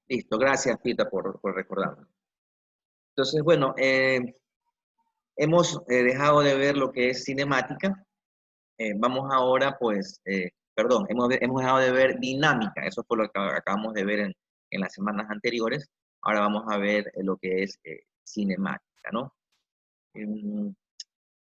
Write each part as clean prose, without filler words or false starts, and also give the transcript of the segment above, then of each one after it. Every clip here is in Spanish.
Listo, gracias, Pita, por recordarme. Entonces, bueno, hemos dejado de ver lo que es cinemática. Vamos ahora, pues, perdón, hemos dejado de ver dinámica. Eso fue lo que acabamos de ver en las semanas anteriores. Ahora vamos a ver lo que es cinemática, ¿no? Em,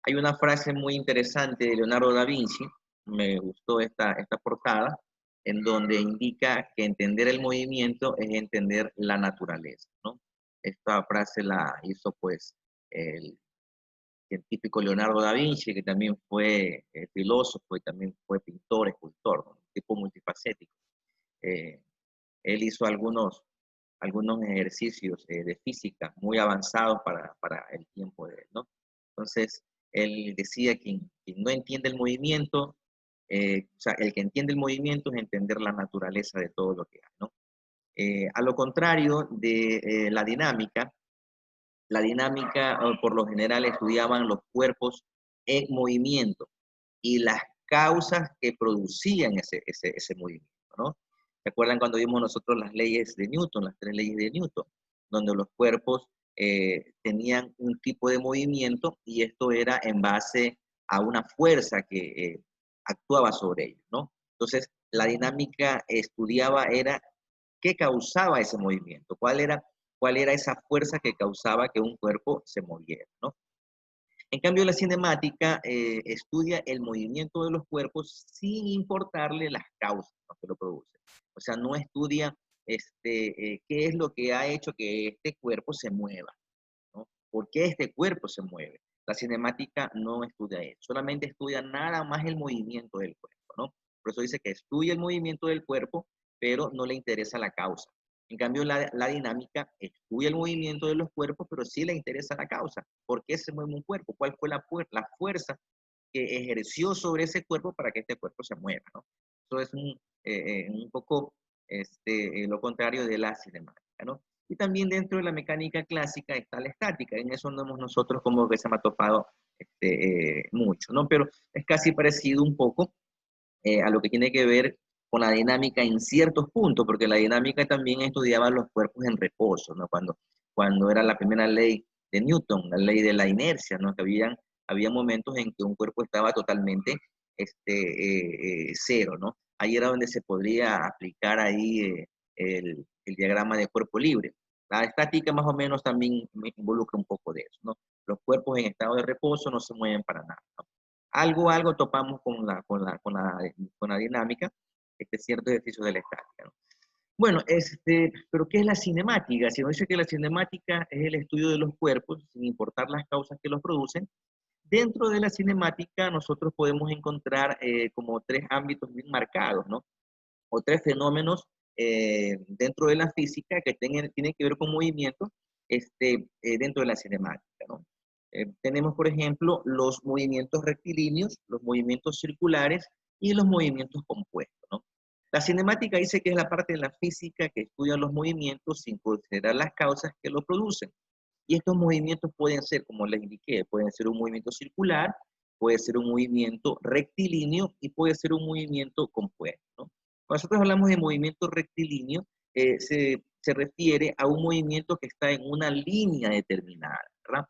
Hay una frase muy interesante de Leonardo da Vinci, me gustó esta portada, en donde indica que entender el movimiento es entender la naturaleza, ¿no? Esta frase la hizo pues el científico Leonardo da Vinci, que también fue filósofo y también fue pintor, escultor, ¿no? Un tipo multifacético. Eh, Él hizo algunos ejercicios de física muy avanzados para el tiempo de él, ¿no? Entonces, él decía que quien no entiende el movimiento, o sea, el que entiende el movimiento es entender la naturaleza de todo lo que hay, ¿no? A lo contrario de la dinámica por lo general estudiaban los cuerpos en movimiento y las causas que producían ese movimiento, ¿no? ¿Se acuerdan cuando vimos nosotros las leyes de Newton, las tres leyes de Newton, donde los cuerpos tenían un tipo de movimiento y esto era en base a una fuerza que actuaba sobre ellos, ¿no? Entonces, la dinámica estudiaba era qué causaba ese movimiento, cuál era esa fuerza que causaba que un cuerpo se moviera, ¿no? En cambio, la cinemática estudia el movimiento de los cuerpos sin importarle las causas, ¿no?, que lo producen. O sea, no estudia qué es lo que ha hecho que este cuerpo se mueva, ¿no? ¿Por qué este cuerpo se mueve? La cinemática no estudia eso, solamente estudia nada más el movimiento del cuerpo, ¿no? Por eso dice que estudia el movimiento del cuerpo, pero no le interesa la causa. En cambio, la dinámica estudia el movimiento de los cuerpos, pero sí le interesa la causa. ¿Por qué se mueve un cuerpo? ¿Cuál fue la fuerza que ejerció sobre ese cuerpo para que este cuerpo se mueva, ¿no? Eso es un poco lo contrario de la cinemática, ¿no? Y también dentro de la mecánica clásica está la estática. En eso no hemos nosotros como que se me ha topado mucho, ¿no? Pero es casi parecido un poco a lo que tiene que ver con la dinámica en ciertos puntos, porque la dinámica también estudiaba los cuerpos en reposo, ¿no? Cuando era la primera ley de Newton, la ley de la inercia, ¿no? Que había momentos en que un cuerpo estaba totalmente cero, ¿no? Ahí era donde se podría aplicar ahí el diagrama de cuerpo libre. La estática más o menos también involucra un poco de eso, ¿no? Los cuerpos en estado de reposo no se mueven para nada, ¿no? Algo topamos con la dinámica, cierto ejercicio de la estática, ¿no? Bueno, pero ¿qué es la cinemática? Si nos dice que la cinemática es el estudio de los cuerpos, sin importar las causas que los producen, dentro de la cinemática nosotros podemos encontrar como tres ámbitos bien marcados, ¿no? O tres fenómenos dentro de la física que tienen que ver con movimientos dentro de la cinemática, ¿no? Tenemos, por ejemplo, los movimientos rectilíneos, los movimientos circulares y los movimientos compuestos, ¿no? La cinemática dice que es la parte de la física que estudia los movimientos sin considerar las causas que los producen. Y estos movimientos pueden ser, como les indiqué, pueden ser un movimiento circular, puede ser un movimiento rectilíneo y puede ser un movimiento compuesto, ¿no? Cuando nosotros hablamos de movimiento rectilíneo, se refiere a un movimiento que está en una línea determinada, ¿verdad?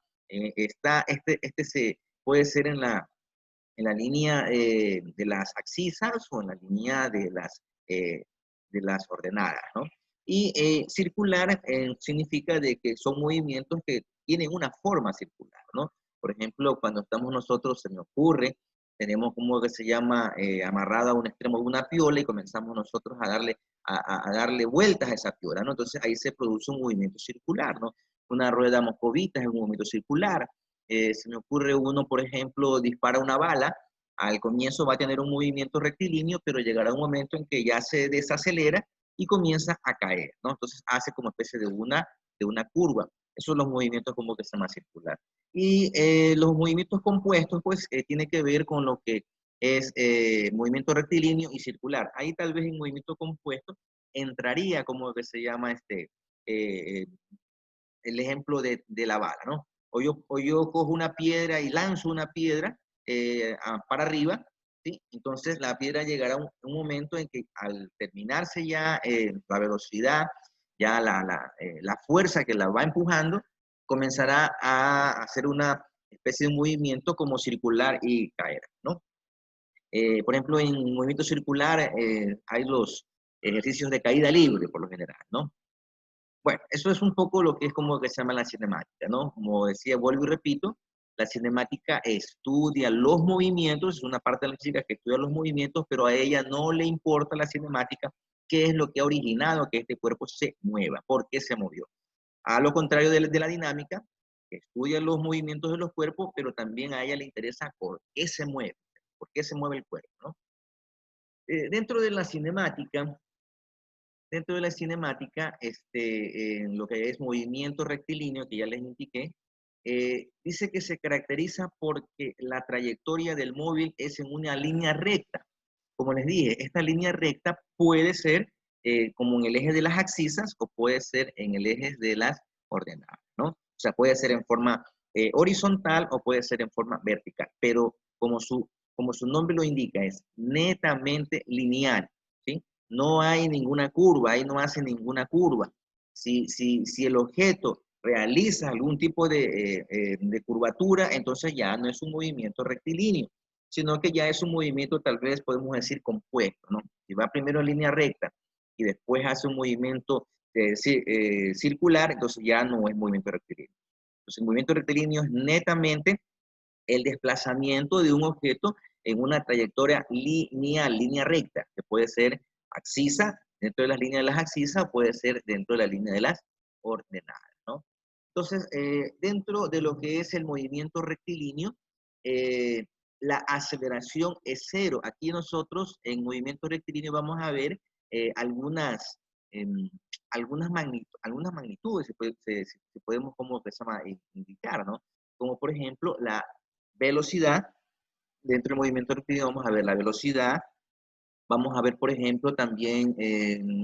Puede ser en la línea de las abscisas o en la línea de las ordenadas, ¿no? Y circular significa de que son movimientos que tienen una forma circular, ¿no? Por ejemplo, cuando estamos nosotros, se me ocurre, tenemos como que se llama amarrada a un extremo de una piola y comenzamos nosotros a darle vueltas a esa piola, ¿no? Entonces ahí se produce un movimiento circular, ¿no? Una rueda moscovita es un movimiento circular. Se me ocurre uno, por ejemplo, dispara una bala, al comienzo va a tener un movimiento rectilíneo, pero llegará un momento en que ya se desacelera y comienza a caer, ¿no? Entonces hace como especie de una curva. Esos son los movimientos como que se llama circular. Y los movimientos compuestos, pues, tiene que ver con lo que es movimiento rectilíneo y circular. Ahí tal vez en movimiento compuesto entraría como que se llama eh, el ejemplo de la bala, ¿no? O yo cojo una piedra y lanzo una piedra para arriba, ¿sí? Entonces la piedra llegará a un momento en que al terminarse ya la velocidad ya la fuerza que la va empujando comenzará a hacer una especie de movimiento como circular y caer, ¿no? Por ejemplo, en movimiento circular hay los ejercicios de caída libre, por lo general, ¿no? Bueno, eso es un poco lo que es como que se llama la cinemática, ¿no? Como decía, vuelvo y repito, la cinemática estudia los movimientos, es una parte de la física que estudia los movimientos, pero a ella no le importa la cinemática, qué es lo que ha originado que este cuerpo se mueva, por qué se movió. A lo contrario de la dinámica, que estudia los movimientos de los cuerpos, pero también a ella le interesa por qué se mueve el cuerpo, ¿no? Dentro de la cinemática, en lo que es movimiento rectilíneo, que ya les indiqué, dice que se caracteriza porque la trayectoria del móvil es en una línea recta. Como les dije, esta línea recta puede ser como en el eje de las axisas o puede ser en el eje de las ordenadas, ¿no? O sea, puede ser en forma horizontal o puede ser en forma vertical, pero como su nombre lo indica, es netamente lineal, ¿sí? No hay ninguna curva, ahí no hace ninguna curva. Si el objeto realiza algún tipo de curvatura, entonces ya no es un movimiento rectilíneo, sino que ya es un movimiento tal vez podemos decir compuesto, ¿no? Si va primero en línea recta y después hace un movimiento circular, entonces ya no es movimiento rectilíneo. Entonces el movimiento rectilíneo es netamente el desplazamiento de un objeto en una trayectoria lineal, línea recta, que puede ser axisa, dentro de las líneas de las axisas, o puede ser dentro de la línea de las ordenadas, ¿no? Entonces, dentro de lo que es el movimiento rectilíneo, eh, la aceleración es cero. Aquí nosotros en movimiento rectilíneo vamos a ver eh, algunas, em, algunas magnitudes, si podemos como que se llama, indicar, ¿no? Como por ejemplo la velocidad. Dentro del movimiento rectilíneo vamos a ver la velocidad, vamos a ver, por ejemplo, también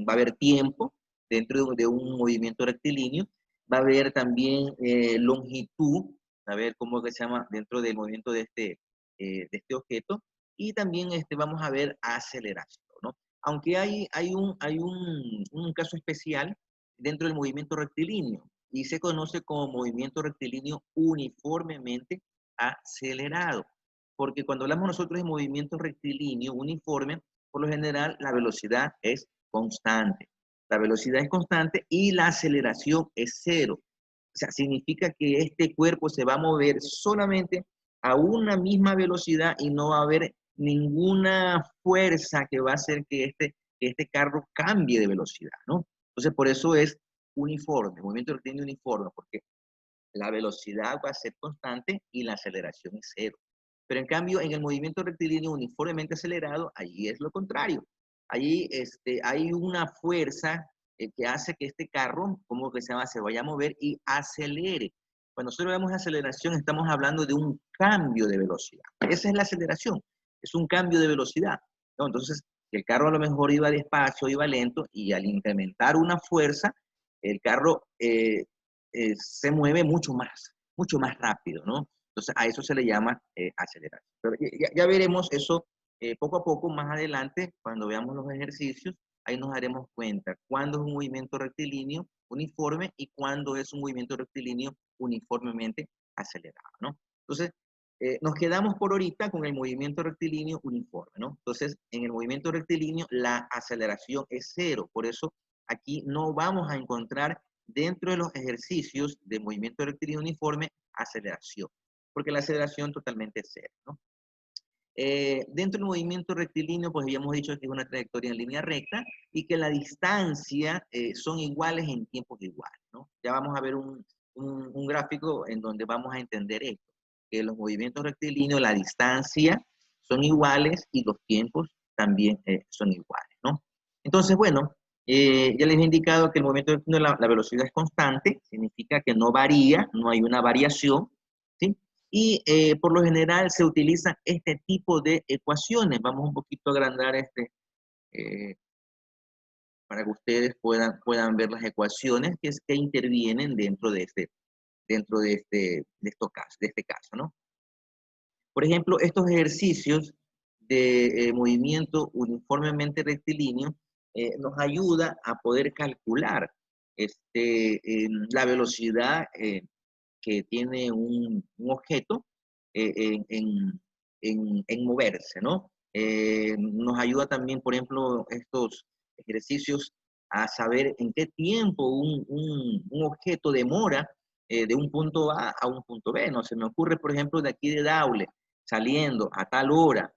va a haber tiempo dentro de un movimiento rectilíneo, va a haber también longitud, a ver cómo que se llama dentro del movimiento de este objeto, y también vamos a ver aceleración, ¿no? Aunque hay un caso especial dentro del movimiento rectilíneo, y se conoce como movimiento rectilíneo uniformemente acelerado, porque cuando hablamos nosotros de movimiento rectilíneo uniforme, por lo general la velocidad es constante. La velocidad es constante y la aceleración es cero. O sea, significa que este cuerpo se va a mover solamente a una misma velocidad y no va a haber ninguna fuerza que va a hacer que este carro cambie de velocidad, ¿no? Entonces, por eso es uniforme, movimiento rectilíneo uniforme, porque la velocidad va a ser constante y la aceleración es cero. Pero en cambio, en el movimiento rectilíneo uniformemente acelerado, allí es lo contrario. Allí hay una fuerza que hace que este carro, como que se llama, se vaya a mover y acelere. Cuando nosotros hablamos de aceleración, estamos hablando de un cambio de velocidad. Esa es la aceleración, es un cambio de velocidad, ¿no? Entonces, el carro a lo mejor iba despacio, iba lento, y al incrementar una fuerza, el carro se mueve mucho más rápido, ¿no? Entonces, a eso se le llama aceleración. Pero ya veremos eso poco a poco más adelante, cuando veamos los ejercicios, ahí nos daremos cuenta cuándo es un movimiento rectilíneo uniforme y cuándo es un movimiento rectilíneo uniformemente acelerado, ¿no? Entonces, nos quedamos por ahorita con el movimiento rectilíneo uniforme, ¿no? Entonces, en el movimiento rectilíneo la aceleración es cero, por eso aquí no vamos a encontrar dentro de los ejercicios de movimiento rectilíneo uniforme aceleración, porque la aceleración totalmente es cero, ¿no? Dentro del movimiento rectilíneo, pues habíamos dicho que es una trayectoria en línea recta y que la distancia son iguales en tiempos iguales, ¿no? Ya vamos a ver un gráfico en donde vamos a entender esto, que los movimientos rectilíneos, la distancia son iguales y los tiempos también son iguales, ¿no? Entonces, bueno, ya les he indicado que el movimiento rectilíneo, la velocidad es constante, significa que no varía, no hay una variación, ¿sí? Y por lo general se utilizan este tipo de ecuaciones. Vamos un poquito a agrandar eh, para que ustedes puedan ver las ecuaciones que intervienen de este caso, ¿no? Por ejemplo, estos ejercicios de movimiento uniformemente rectilíneo nos ayuda a poder calcular la velocidad que tiene un objeto en moverse, ¿no? Nos ayuda también, por ejemplo, estos ejercicios a saber en qué tiempo un objeto demora de un punto A a un punto B, ¿no? Se me ocurre, por ejemplo, de aquí de Daule, saliendo a tal hora,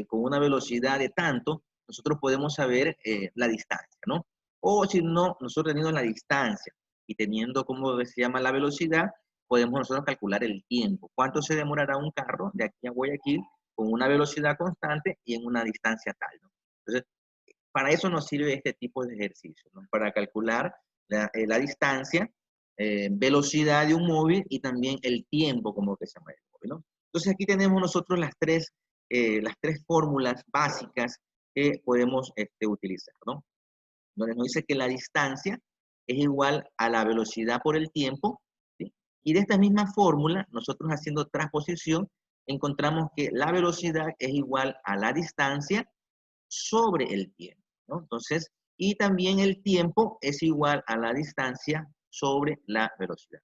con una velocidad de tanto, nosotros podemos saber la distancia, ¿no? O si no, nosotros teniendo la distancia y teniendo, como se llama, la velocidad, podemos nosotros calcular el tiempo. ¿Cuánto se demorará un carro de aquí a Guayaquil con una velocidad constante y en una distancia tal, ¿no? Entonces, para eso nos sirve este tipo de ejercicio, ¿no? Para calcular la distancia, velocidad de un móvil y también el tiempo como que se mueve el móvil, ¿no? Entonces aquí tenemos nosotros las tres fórmulas básicas que podemos utilizar, ¿no? Donde nos dice que la distancia es igual a la velocidad por el tiempo, ¿sí? Y de esta misma fórmula, nosotros haciendo transposición, encontramos que la velocidad es igual a la distancia sobre el tiempo, ¿no? Entonces, y también el tiempo es igual a la distancia sobre la velocidad.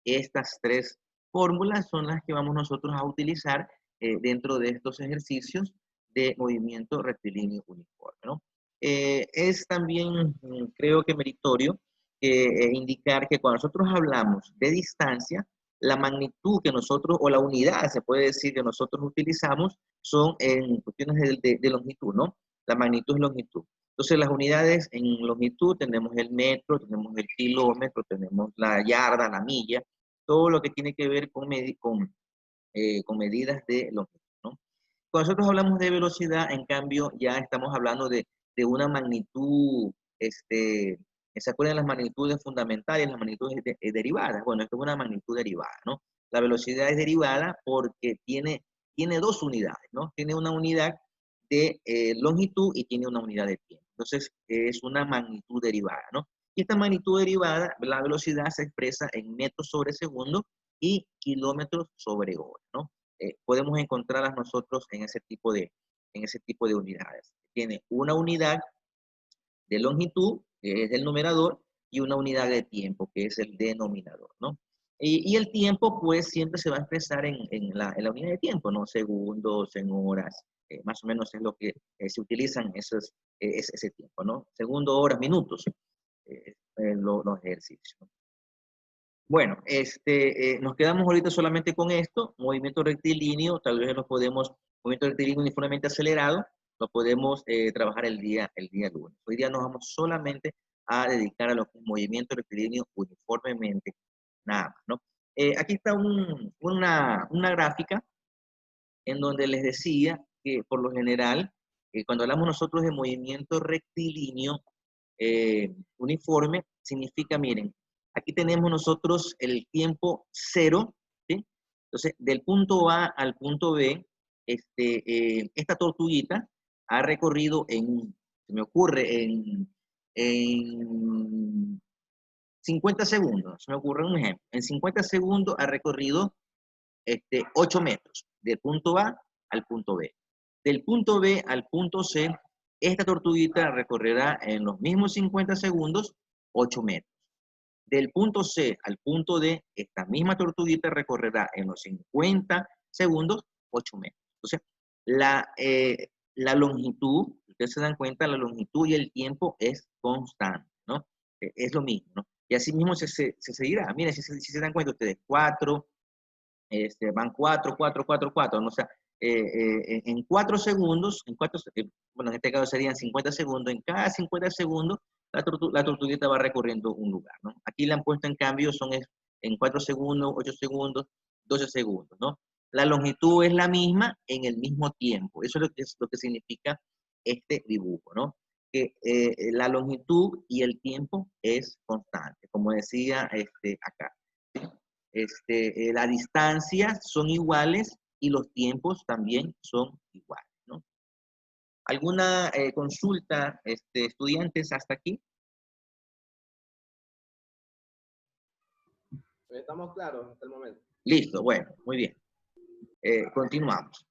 Estas tres fórmulas son las que vamos nosotros a utilizar dentro de estos ejercicios de movimiento rectilíneo uniforme, ¿no? Es también, creo que meritorio, indicar que cuando nosotros hablamos de distancia, la magnitud que nosotros, o la unidad, se puede decir, que nosotros utilizamos, son en cuestiones de longitud, ¿no? La magnitud es longitud. Entonces, las unidades en longitud tenemos el metro, tenemos el kilómetro, tenemos la yarda, la milla, todo lo que tiene que ver con medidas de longitud, ¿no? Cuando nosotros hablamos de velocidad, en cambio, ya estamos hablando de una magnitud, ¿se acuerdan las magnitudes fundamentales, las magnitudes derivadas? Bueno, esto es una magnitud derivada, ¿no? La velocidad es derivada porque tiene dos unidades, ¿no? Tiene una unidad de longitud y tiene una unidad de tiempo. Entonces, es una magnitud derivada, ¿no? Y esta magnitud derivada, la velocidad se expresa en metros sobre segundo y kilómetros sobre hora, ¿no? Podemos encontrarlas nosotros en ese tipo de unidades. Tiene una unidad de longitud, que es el numerador, y una unidad de tiempo, que es el denominador, ¿no? Y el tiempo, pues, siempre se va a expresar en la unidad de tiempo, ¿no? Segundos, en horas, más o menos es lo que se utilizan ese tiempo, ¿no? Segundos, horas, minutos, los ejercicios, ¿no? Bueno, nos quedamos ahorita solamente con esto, movimiento rectilíneo, tal vez movimiento rectilíneo uniformemente acelerado, lo podemos trabajar el día lunes. Hoy día nos vamos solamente a dedicar a los movimientos rectilíneos uniformemente, nada más, ¿no? Aquí está una gráfica en donde les decía que por lo general, cuando hablamos nosotros de movimiento rectilíneo uniforme, significa, miren, aquí tenemos nosotros el tiempo cero, ¿sí? Entonces, del punto A al punto B, esta tortuguita ha recorrido se me ocurre, en 50 segundos, se me ocurre un ejemplo, en 50 segundos ha recorrido 8 metros, del punto A al punto B. Del punto B al punto C, esta tortuguita recorrerá en los mismos 50 segundos 8 metros. Del punto C al punto D, esta misma tortuguita recorrerá en los 50 segundos 8 metros. Entonces, la longitud, ustedes se dan cuenta, la longitud y el tiempo es constante, ¿no? Es lo mismo, ¿no? Y así mismo se seguirá. Miren, si se dan cuenta ustedes, 4, van 4, 4, 4, 4, ¿no? O sea, en 4 segundos, bueno, en este caso serían 50 segundos, en cada 50 segundos la tortuguita va recorriendo un lugar, ¿no? Aquí le han puesto en cambio, en 4 segundos, 8 segundos, 12 segundos, ¿no? La longitud es la misma en el mismo tiempo. Eso es lo que significa este dibujo, ¿no? Que la longitud y el tiempo es constante, como decía acá. Las distancias son iguales y los tiempos también son iguales, ¿no? ¿Alguna consulta, estudiantes, hasta aquí? Estamos claros hasta el momento. Listo, bueno, muy bien. Continuamos.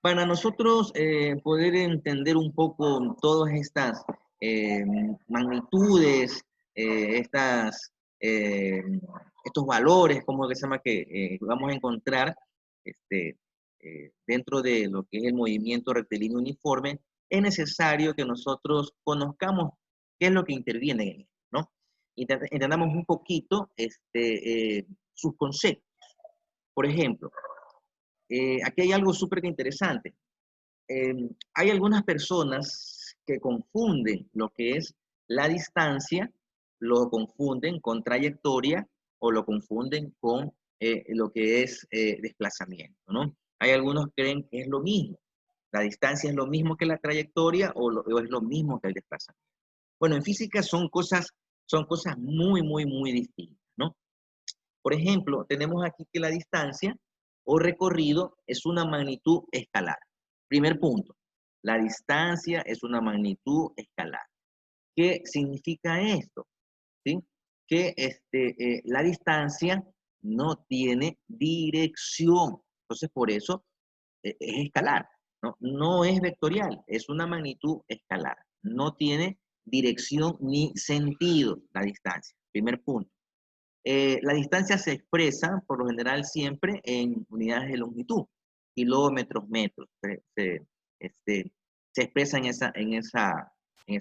Para nosotros poder entender un poco todas estas magnitudes, eh, estos valores, como que se llama, que vamos a encontrar dentro de lo que es el movimiento rectilíneo uniforme, es necesario que nosotros conozcamos qué es lo que interviene en esto, ¿no? Y entendamos un poquito sus conceptos. Por ejemplo, aquí hay algo súper interesante. Hay algunas personas que confunden lo que es la distancia, lo confunden con trayectoria o lo confunden con lo que es desplazamiento, ¿no? Hay algunos que creen que es lo mismo. La distancia es lo mismo que la trayectoria o es lo mismo que el desplazamiento. Bueno, en física son cosas muy, muy, muy distintas, ¿no? Por ejemplo, tenemos aquí que la distancia o recorrido es una magnitud escalar. Primer punto, la distancia es una magnitud escalar. ¿Qué significa esto? ¿Sí? Que la distancia no tiene dirección. Entonces, por eso es escalar, ¿no? No es vectorial, es una magnitud escalar. No tiene dirección ni sentido la distancia. Primer punto. La distancia se expresa, por lo general, siempre en unidades de longitud, kilómetros, metros. Se expresa en esa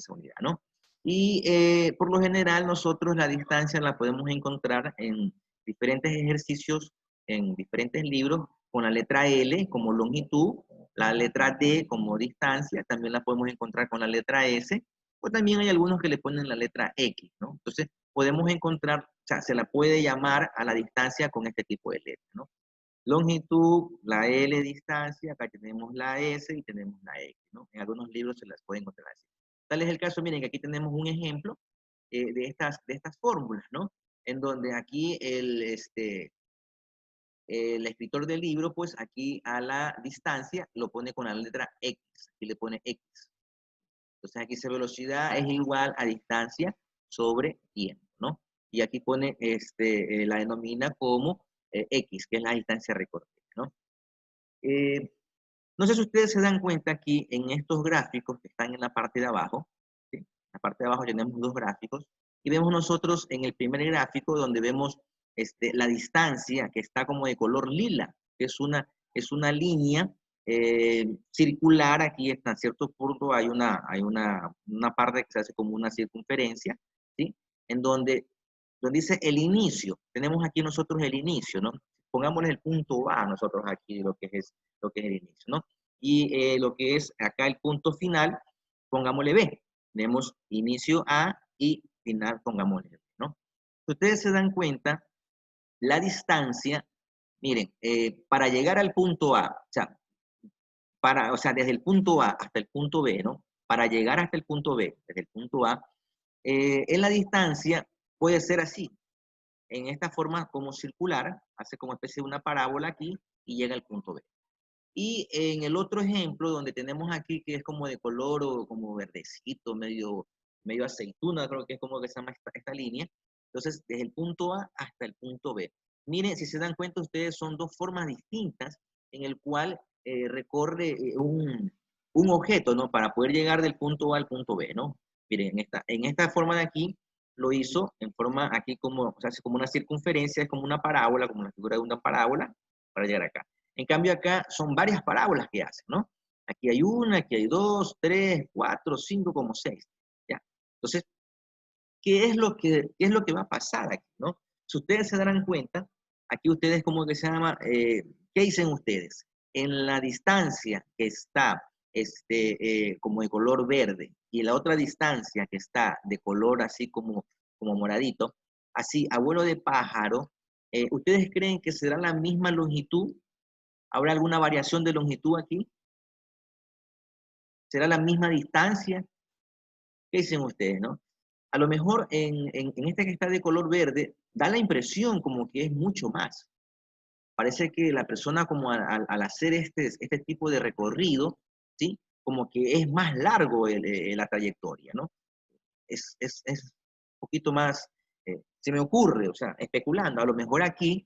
unidad, ¿no? Y por lo general, nosotros la distancia la podemos encontrar en diferentes ejercicios, en diferentes libros, con la letra L como longitud, la letra D como distancia, también la podemos encontrar con la letra S, o también hay algunos que le ponen la letra X, ¿no? Entonces, podemos encontrar, o sea, se la puede llamar a la distancia con este tipo de letras, ¿no? Longitud, la L distancia, acá tenemos la S y tenemos la X, ¿no? En algunos libros se las puede encontrar así. Tal es el caso, miren, que aquí tenemos un ejemplo de estas fórmulas, ¿no? En donde aquí el escritor del libro, pues aquí a la distancia lo pone con la letra X, aquí le pone X. Entonces aquí dice velocidad es igual a distancia sobre tiempo, ¿no? Y aquí pone, la denomina como X, que es la distancia recorrida, ¿no? Eh, no sé si ustedes se dan cuenta aquí en estos gráficos que están en la parte de abajo, ¿sí? En la parte de abajo tenemos dos gráficos, y vemos nosotros en el primer gráfico donde vemos la distancia que está como de color lila, que es una línea circular. Aquí hasta cierto punto hay una parte que se hace como una circunferencia, ¿sí? En donde dice el inicio. Tenemos aquí nosotros el inicio, ¿no? Pongámosle el punto A nosotros aquí, lo que es el inicio, ¿no? Y lo que es acá el punto final, pongámosle B. Tenemos inicio A y final, pongámosle B, ¿no? Si ustedes se dan cuenta, la distancia, miren, para llegar al punto A, o sea, desde el punto A hasta el punto B, ¿no? Para llegar hasta el punto B, desde el punto A, en la distancia puede ser así, en esta forma como circular, hace como especie de una parábola aquí y llega al punto B. Y en el otro ejemplo, donde tenemos aquí, que es como de color o como verdecito, medio aceituna, creo que es como que se llama esta línea. Entonces, desde el punto A hasta el punto B. Miren, si se dan cuenta ustedes, son dos formas distintas en el cual recorre un objeto, ¿no? Para poder llegar del punto A al punto B, ¿no? Miren, en esta forma de aquí, lo hizo en forma aquí como, o sea, es como una circunferencia, es como una parábola, como la figura de una parábola, para llegar acá. En cambio acá son varias parábolas que hacen, ¿no? Aquí hay una, aquí hay dos, tres, cuatro, cinco, como seis, ¿ya? Entonces, qué es lo que va a pasar aquí, ¿no? Si ustedes se darán cuenta, aquí ustedes, como que se llama, ¿qué dicen ustedes? En la distancia que está como de color verde y la otra distancia que está de color así como moradito, así, abuelo de pájaro, ¿ustedes creen que será la misma longitud? ¿Habrá alguna variación de longitud aquí? ¿Será la misma distancia? ¿Qué dicen ustedes, no? A lo mejor en este que está de color verde, da la impresión como que es mucho más. Parece que la persona como al hacer este tipo de recorrido, ¿sí? Como que es más largo la trayectoria, ¿no? Es un poquito más, se me ocurre, o sea, especulando, a lo mejor aquí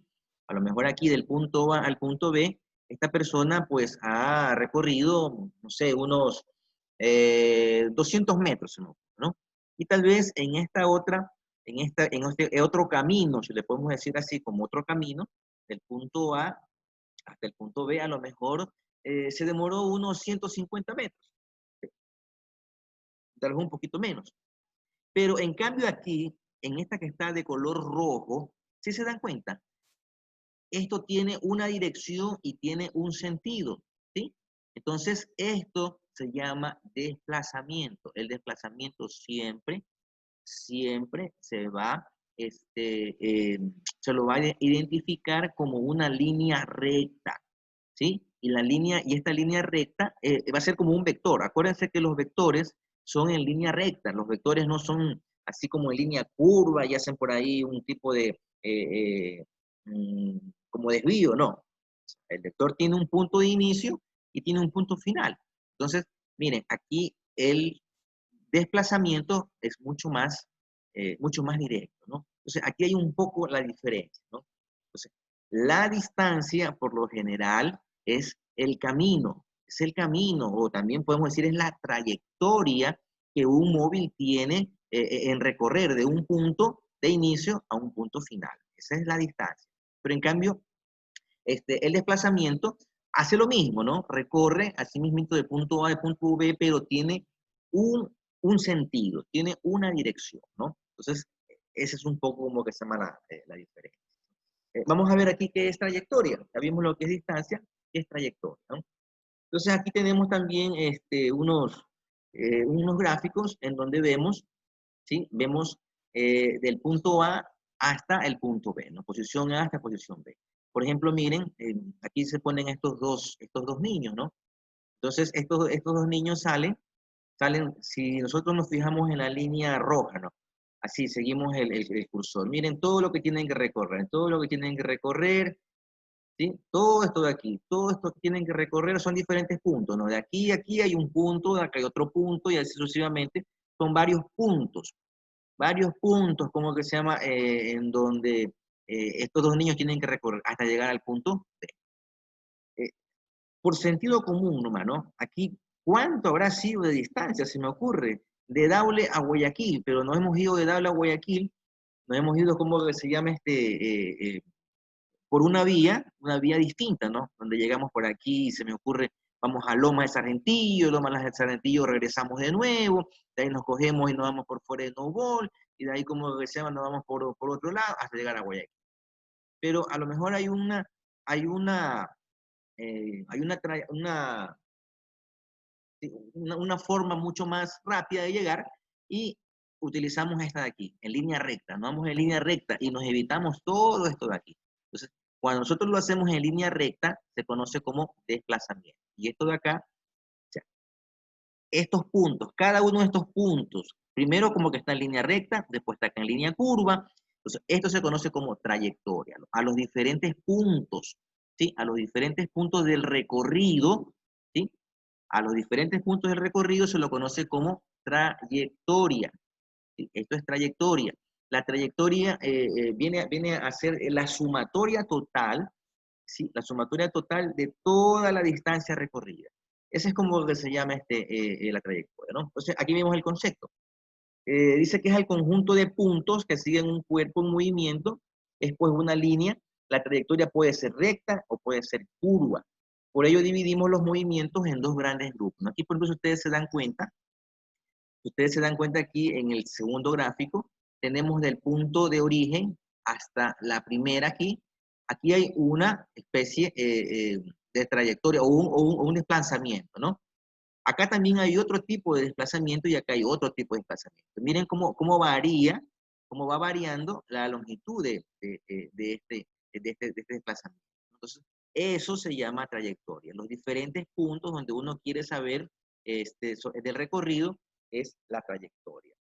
del punto A al punto B, esta persona pues ha recorrido, no sé, unos 200 metros, se me ocurre, ¿no? Y tal vez en esta otra, en este otro camino, si le podemos decir así, como otro camino, del punto A hasta el punto B, a lo mejor se demoró unos 150 metros, tal vez un poquito menos. Pero en cambio aquí, en esta que está de color rojo, si se dan cuenta, esto tiene una dirección y tiene un sentido, ¿sí? Entonces, esto se llama desplazamiento. El desplazamiento siempre se lo va a identificar como una línea recta, ¿sí? Y esta línea recta va a ser como un vector. Acuérdense que los vectores son en línea recta. Los vectores no son así como en línea curva y hacen por ahí un tipo de, como desvío, no. El vector tiene un punto de inicio y tiene un punto final. Entonces, miren, aquí el desplazamiento es mucho más directo, ¿no? Entonces, aquí hay un poco la diferencia, ¿no? Entonces, la distancia, por lo general, es el camino, o también podemos decir es la trayectoria que un móvil tiene en recorrer de un punto de inicio a un punto final. Esa es la distancia. Pero en cambio, el desplazamiento hace lo mismo, ¿no? Recorre así mismo de punto A a punto B, pero tiene un sentido, tiene una dirección, ¿no? Entonces, ese es un poco como que se llama la diferencia. Vamos a ver aquí qué es trayectoria. Ya vimos lo que es distancia, qué es trayectoria, ¿no? Entonces, aquí tenemos también unos gráficos en donde vemos, ¿sí? Vemos del punto A hasta el punto B, ¿no? Posición A hasta posición B. Por ejemplo, miren, aquí se ponen estos dos niños, ¿no? Entonces, estos dos niños salen, si nosotros nos fijamos en la línea roja, ¿no? Así, seguimos el cursor. Miren todo lo que tienen que recorrer, todo lo que tienen que recorrer, ¿sí? Todo esto de aquí, todo esto que tienen que recorrer son diferentes puntos, ¿no? De aquí a aquí hay un punto, de acá hay otro punto, y así sucesivamente. Son varios puntos, como que se llama, en donde estos dos niños tienen que recorrer hasta llegar al punto B. Eh, por sentido común nomás, ¿no? Aquí, ¿cuánto habrá sido de distancia? Se me ocurre, de Daule a Guayaquil, pero no hemos ido de Daule a Guayaquil, nos hemos ido, como que se llama, por una vía distinta, ¿no? Donde llegamos por aquí, se me ocurre, vamos a Loma de Sargentillo, Loma de Sargentillo regresamos de nuevo, de ahí nos cogemos y nos vamos por fuera de Noubol, y de ahí, como se llama, nos vamos por otro lado hasta llegar a Guayaquil. Pero a lo mejor hay una, hay una forma mucho más rápida de llegar y utilizamos esta de aquí, en línea recta. Nos vamos en línea recta y nos evitamos todo esto de aquí. Entonces, cuando nosotros lo hacemos en línea recta, se conoce como desplazamiento. Y esto de acá, o sea, estos puntos, cada uno de estos puntos, primero como que está en línea recta, después está acá en línea curva. Entonces, esto se conoce como trayectoria, ¿no? A los diferentes puntos, ¿sí? A los diferentes puntos del recorrido, ¿sí? A los diferentes puntos del recorrido se lo conoce como trayectoria. ¿Sí? Esto es trayectoria. La trayectoria viene a ser la sumatoria total, ¿sí? La sumatoria total de toda la distancia recorrida. Ese es como que se llama la trayectoria, ¿no? Entonces, aquí vemos el concepto. Dice que es el conjunto de puntos que siguen un cuerpo en movimiento, es pues una línea. La trayectoria puede ser recta o puede ser curva. Por ello dividimos los movimientos en dos grandes grupos, ¿no? Aquí, por ejemplo, ustedes se dan cuenta aquí en el segundo gráfico, tenemos del punto de origen hasta la primera aquí. Aquí hay una especie de trayectoria o un desplazamiento, ¿no? Acá también hay otro tipo de desplazamiento y acá hay otro tipo de desplazamiento. Miren cómo va variando la longitud de este desplazamiento. Entonces, eso se llama trayectoria. Los diferentes puntos donde uno quiere saber del recorrido es la trayectoria.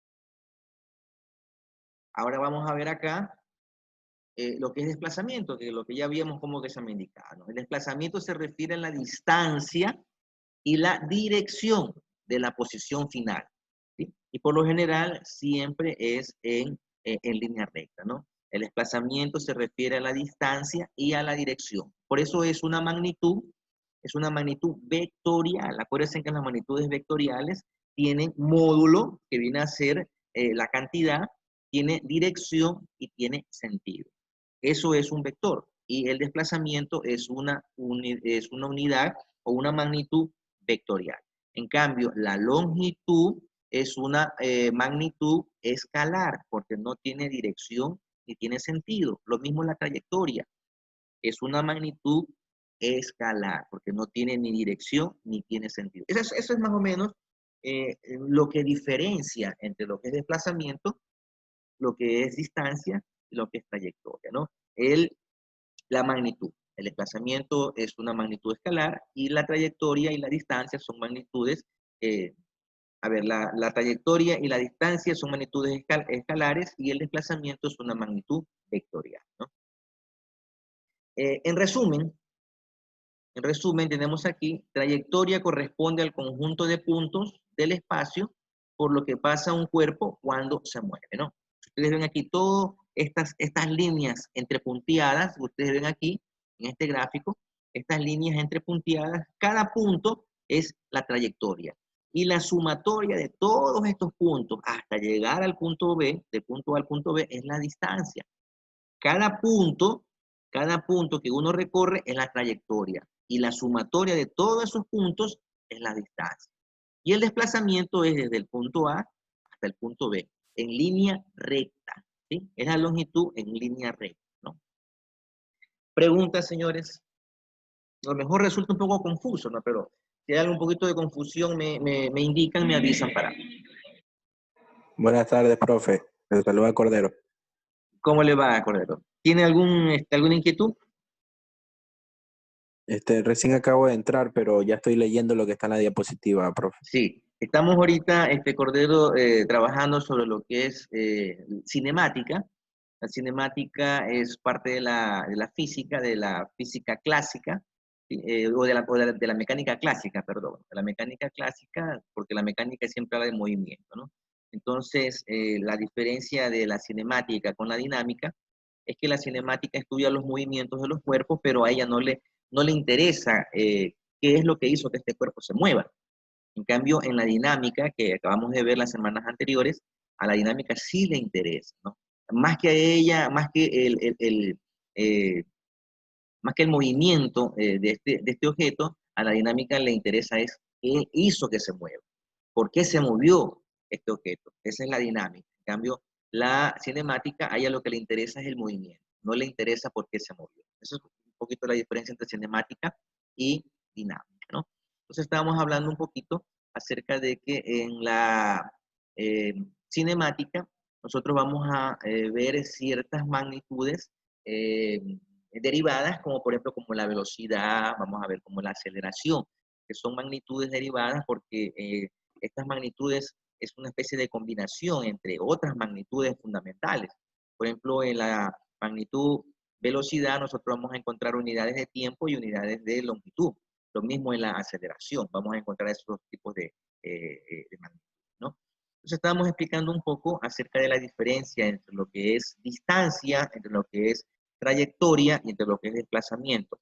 Ahora vamos a ver acá lo que es desplazamiento, que lo que ya habíamos como que se me indicado, ¿no? El desplazamiento se refiere a la distancia y la dirección de la posición final, ¿sí? Y por lo general siempre es en línea recta, ¿no? El desplazamiento se refiere a la distancia y a la dirección. Por eso es una magnitud es una magnitud vectorial. Acuérdense que las magnitudes vectoriales tienen módulo, que viene a ser la cantidad, tiene dirección y tiene sentido. Eso es un vector. Y el desplazamiento es una unidad o una magnitud vectorial. En cambio, la longitud es una magnitud escalar, porque no tiene dirección ni tiene sentido. Lo mismo la trayectoria. Es una magnitud escalar, porque no tiene ni dirección ni tiene sentido. Eso es más o menos lo que diferencia entre lo que es desplazamiento, lo que es distancia y lo que es trayectoria, ¿no? La magnitud. El desplazamiento es una magnitud escalar y la trayectoria y la distancia son magnitudes, la trayectoria y la distancia son magnitudes escalares y el desplazamiento es una magnitud vectorial, ¿no? En resumen, tenemos aquí, trayectoria corresponde al conjunto de puntos del espacio por lo que pasa un cuerpo cuando se mueve, ¿no? Ustedes ven aquí todas estas líneas entrepunteadas, ustedes ven aquí, en este gráfico, estas líneas entrepunteadas, cada punto es la trayectoria. Y la sumatoria de todos estos puntos hasta llegar al punto B, del punto A al punto B, es la distancia. Cada punto que uno recorre es la trayectoria y la sumatoria de todos esos puntos es la distancia. Y el desplazamiento es desde el punto A hasta el punto B, en línea recta, ¿sí? Es la longitud en línea recta, ¿no? Preguntas, señores. A lo mejor resulta un poco confuso, ¿no? Pero si hay algún poquito de confusión, me indican, me avisan para. Buenas tardes, profe. Me saluda Cordero. ¿Cómo le va, Cordero? ¿Tiene alguna inquietud? Recién acabo de entrar, pero ya estoy leyendo lo que está en la diapositiva, profe. Sí, estamos ahorita, Cordero, trabajando sobre lo que es cinemática. La cinemática es parte de la física clásica, de la mecánica clásica, perdón, de la mecánica clásica, porque la mecánica siempre habla de movimiento, ¿no? Entonces, la diferencia de la cinemática con la dinámica es que la cinemática estudia los movimientos de los cuerpos, pero a ella no le interesa qué es lo que hizo que este cuerpo se mueva. En cambio, en la dinámica que acabamos de ver las semanas anteriores, a la dinámica sí le interesa, ¿no? Más que a ella, más que el movimiento de este objeto, a la dinámica le interesa es qué hizo que se mueva, por qué se movió este objeto. Esa es la dinámica. En cambio, la cinemática, a ella lo que le interesa es el movimiento, no le interesa por qué se movió. Eso es un poquito la diferencia entre cinemática y dinámica, ¿no? Entonces estábamos hablando un poquito acerca de que en la cinemática nosotros vamos a ver ciertas magnitudes derivadas, como por ejemplo como la velocidad, vamos a ver como la aceleración, que son magnitudes derivadas porque estas magnitudes es una especie de combinación entre otras magnitudes fundamentales. Por ejemplo, en la magnitud velocidad nosotros vamos a encontrar unidades de tiempo y unidades de longitud. Lo mismo en la aceleración, vamos a encontrar esos tipos de magnitud, ¿no? Entonces estábamos explicando un poco acerca de la diferencia entre lo que es distancia, entre lo que es trayectoria y entre lo que es desplazamiento.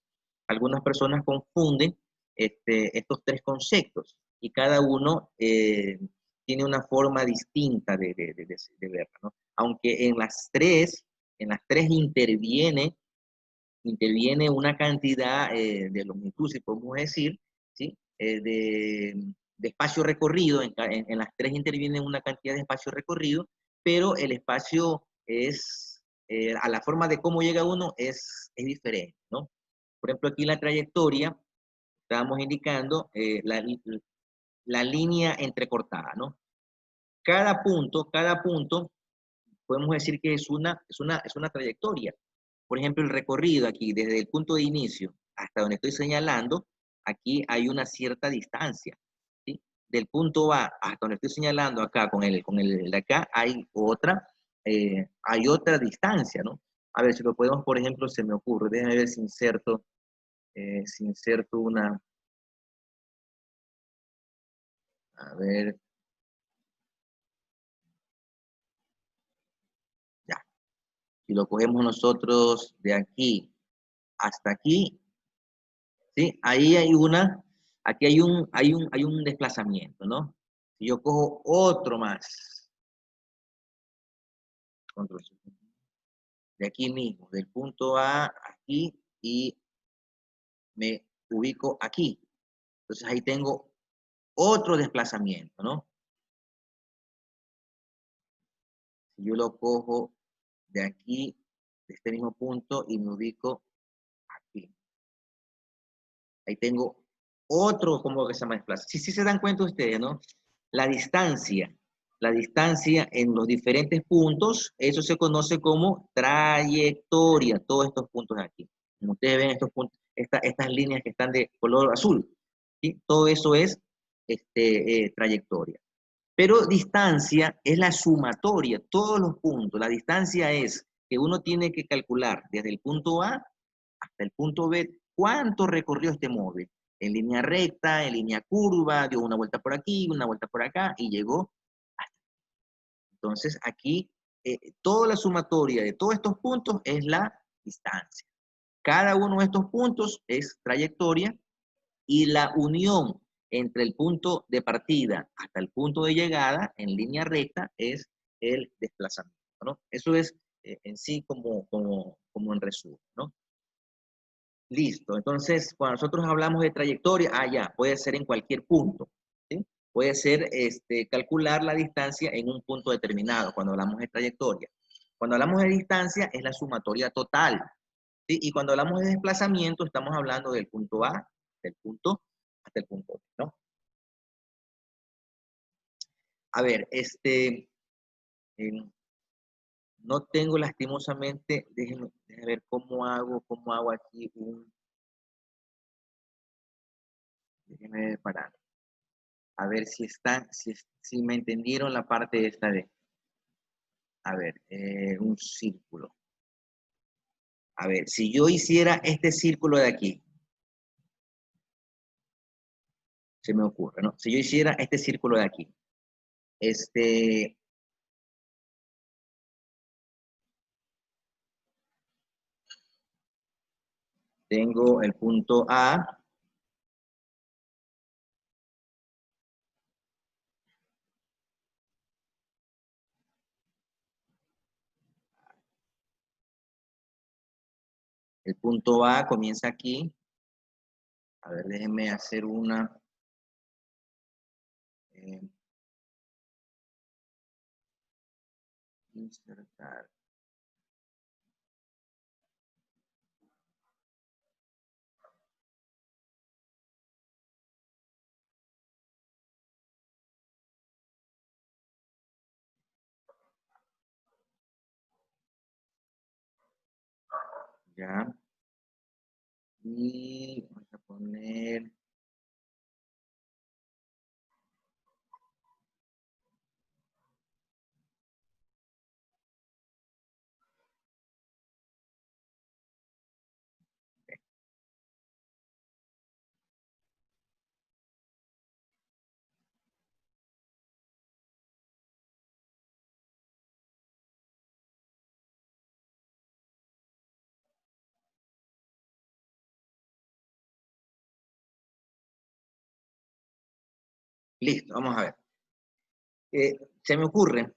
Algunas personas confunden estos tres conceptos y cada uno tiene una forma distinta de verla, ¿no? Aunque en las tres interviene una cantidad de longitud, si podemos decir, ¿sí? De espacio recorrido, en las tres interviene una cantidad de espacio recorrido, pero el espacio es, a la forma de cómo llega uno es diferente, ¿no? Por ejemplo, aquí la trayectoria, estábamos indicando la línea entrecortada, ¿no? Cada punto, podemos decir que es una trayectoria. Por ejemplo, el recorrido aquí, desde el punto de inicio hasta donde estoy señalando, aquí hay una cierta distancia, ¿sí? Del punto A hasta donde estoy señalando acá, con el de acá, hay otra distancia, ¿no? A ver si lo podemos, por ejemplo, se me ocurre, déjame ver si inserto una, a ver, ya. Si lo cogemos nosotros de aquí hasta aquí, ¿sí? Ahí hay una, aquí hay un desplazamiento, ¿no? Si yo cojo otro más, control C, de aquí mismo, del punto A aquí y me ubico aquí. Entonces ahí tengo otro desplazamiento, ¿no? Si yo lo cojo de aquí, de este mismo punto, y me ubico aquí. Ahí tengo otro, como que se llama desplaza. Sí, sí se dan cuenta ustedes, ¿no? La distancia en los diferentes puntos, eso se conoce como trayectoria, todos estos puntos de aquí. Como ustedes ven estos puntos, estas líneas que están de color azul, ¿sí? Todo eso es trayectoria. Pero distancia es la sumatoria, todos los puntos. La distancia es que uno tiene que calcular desde el punto A hasta el punto B cuánto recorrió este móvil. En línea recta, en línea curva, dio una vuelta por aquí, una vuelta por acá y llegó hasta. Entonces aquí toda la sumatoria de todos estos puntos es la distancia. Cada uno de estos puntos es trayectoria y la unión entre el punto de partida hasta el punto de llegada en línea recta es el desplazamiento, ¿no? Eso es en sí como en resumen, ¿no? Listo. Entonces, cuando nosotros hablamos de trayectoria, ya, puede ser en cualquier punto, ¿sí? Puede ser calcular la distancia en un punto determinado cuando hablamos de trayectoria. Cuando hablamos de distancia, es la sumatoria total, ¿sí? Y cuando hablamos de desplazamiento, estamos hablando del punto A, del punto hasta el punto B, ¿no? A ver, no tengo lastimosamente, déjenme ver cómo hago aquí déjenme ver para, a ver si están, si me entendieron la parte esta de, a ver, un círculo. A ver, si yo hiciera este círculo de aquí, se me ocurre, ¿no? Si yo hiciera este círculo de aquí, este, tengo el punto A, el punto A comienza aquí. A ver, déjenme hacer una. Eh, insertar. Ya. Y vamos a poner. Listo, vamos a ver. Se me ocurre,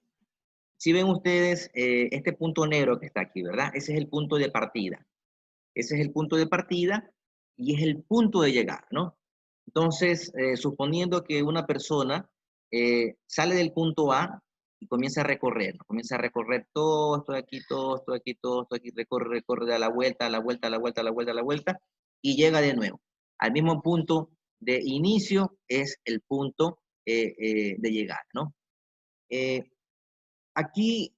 si ven ustedes este punto negro que está aquí, ¿verdad? Ese es el punto de partida. Ese es el punto de partida y es el punto de llegada, ¿no? Entonces, suponiendo que una persona sale del punto A y comienza a recorrer, ¿no? Comienza a recorrer todo esto de aquí, todo esto de aquí, todo esto de aquí, recorre a la vuelta, a la vuelta, a la vuelta, a la vuelta, a la vuelta, y llega de nuevo. Al mismo punto de inicio es el punto de llegada, ¿no? Aquí,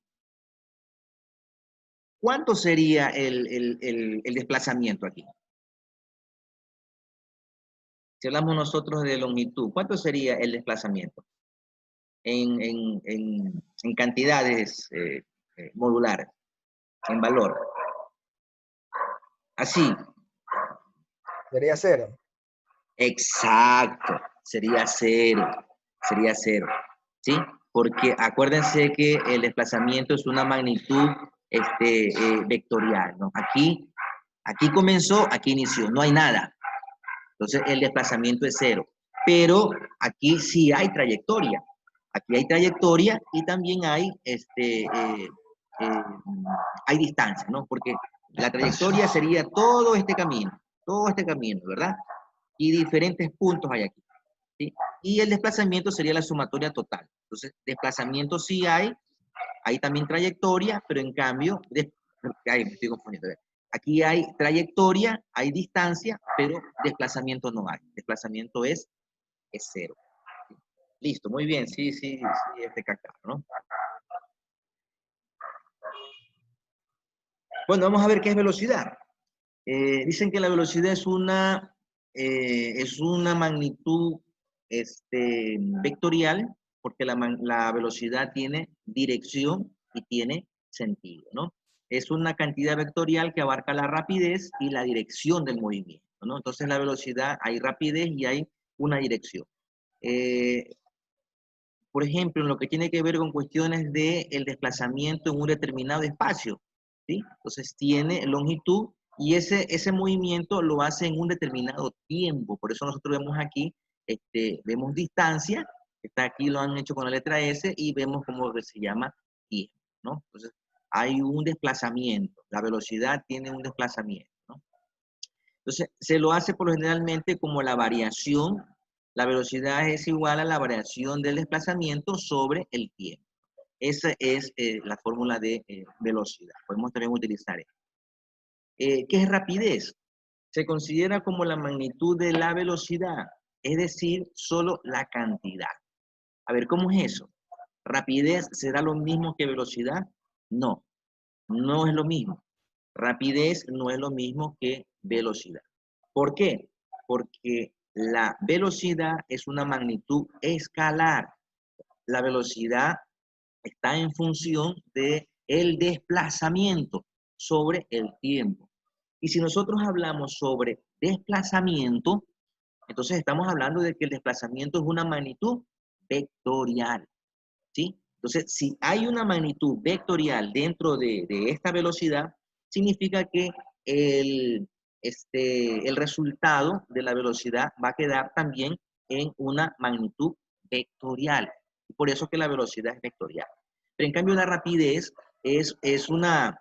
¿cuánto sería el desplazamiento aquí? Si hablamos nosotros de longitud, ¿cuánto sería el desplazamiento en cantidades modulares, en valor? Así, Sería cero. exacto, sería cero, ¿sí? Porque acuérdense que el desplazamiento es una magnitud vectorial, ¿no? Aquí comenzó, aquí inició, no hay nada. Entonces el desplazamiento es 0. Pero aquí sí hay trayectoria. Aquí hay trayectoria y también hay, hay distancia, ¿no? Porque la trayectoria sería todo este camino, ¿verdad? Y diferentes puntos hay aquí, ¿sí? Y el desplazamiento sería la sumatoria total. Entonces, desplazamiento sí hay también trayectoria, pero en cambio, ay, me estoy confundiendo. Aquí hay trayectoria, hay distancia, pero desplazamiento no hay. Desplazamiento es 0. Listo, muy bien, sí, captado, ¿no? Bueno, vamos a ver qué es velocidad. Dicen que la velocidad es una magnitud vectorial, porque la velocidad tiene dirección y tiene sentido, ¿no? Es una cantidad vectorial que abarca la rapidez y la dirección del movimiento, ¿no? Entonces la velocidad, hay rapidez y hay una dirección. Por ejemplo, en lo que tiene que ver con cuestiones del desplazamiento en un determinado espacio, ¿sí? Entonces tiene longitud y ese movimiento lo hace en un determinado tiempo. Por eso nosotros vemos aquí, vemos distancia, que está aquí, lo han hecho con la letra S, y vemos cómo se llama tiempo, ¿no? Entonces hay un desplazamiento, la velocidad tiene un desplazamiento, ¿no? Entonces se lo hace por lo generalmente como la variación. La velocidad es igual a la variación del desplazamiento sobre el tiempo. Esa es la fórmula de velocidad. Podemos también utilizar esto. ¿Qué es rapidez? Se considera como la magnitud de la velocidad, es decir, solo la cantidad. A ver, ¿cómo es eso? ¿Rapidez será lo mismo que velocidad? No, no es lo mismo. Rapidez no es lo mismo que velocidad. ¿Por qué? Porque la velocidad es una magnitud escalar. La velocidad está en función del desplazamiento sobre el tiempo. Y si nosotros hablamos sobre desplazamiento, entonces estamos hablando de que el desplazamiento es una magnitud vectorial, ¿sí? Entonces, si hay una magnitud vectorial dentro de esta velocidad, significa que el resultado de la velocidad va a quedar también en una magnitud vectorial. Por eso que la velocidad es vectorial. Pero en cambio la rapidez es una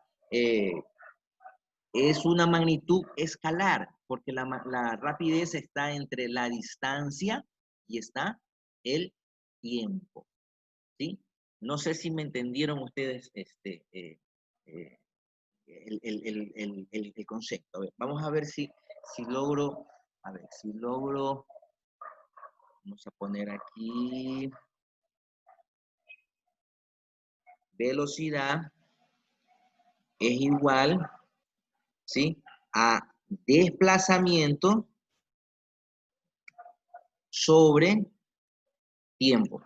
magnitud escalar, porque la rapidez está entre la distancia y está el tiempo, ¿sí? No sé si me entendieron ustedes el concepto. A ver, vamos a ver si logro, vamos a poner aquí, velocidad es igual, ¿sí?, a desplazamiento sobre tiempo.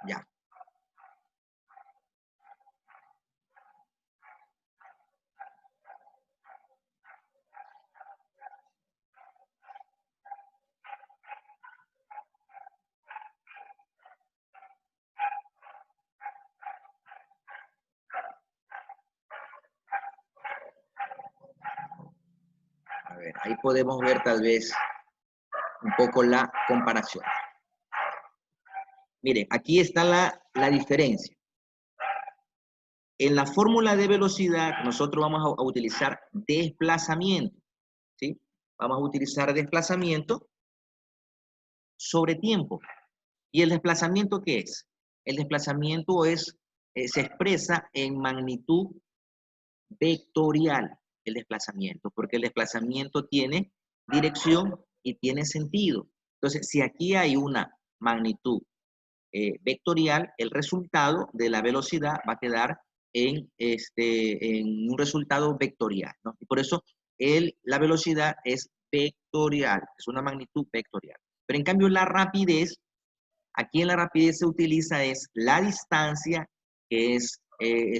Ya. A ver, ahí podemos ver tal vez un poco la comparación. Miren, aquí está la diferencia. En la fórmula de velocidad, nosotros vamos a utilizar desplazamiento, ¿sí? Vamos a utilizar desplazamiento sobre tiempo. ¿Y el desplazamiento qué es? El desplazamiento se expresa en magnitud vectorial, el desplazamiento, porque el desplazamiento tiene dirección y tiene sentido. Entonces, si aquí hay una magnitud vectorial, el resultado de la velocidad va a quedar en un resultado vectorial, ¿no? Y por eso la velocidad es vectorial, es una magnitud vectorial. Pero en cambio la rapidez, aquí en la rapidez se utiliza es la distancia, que es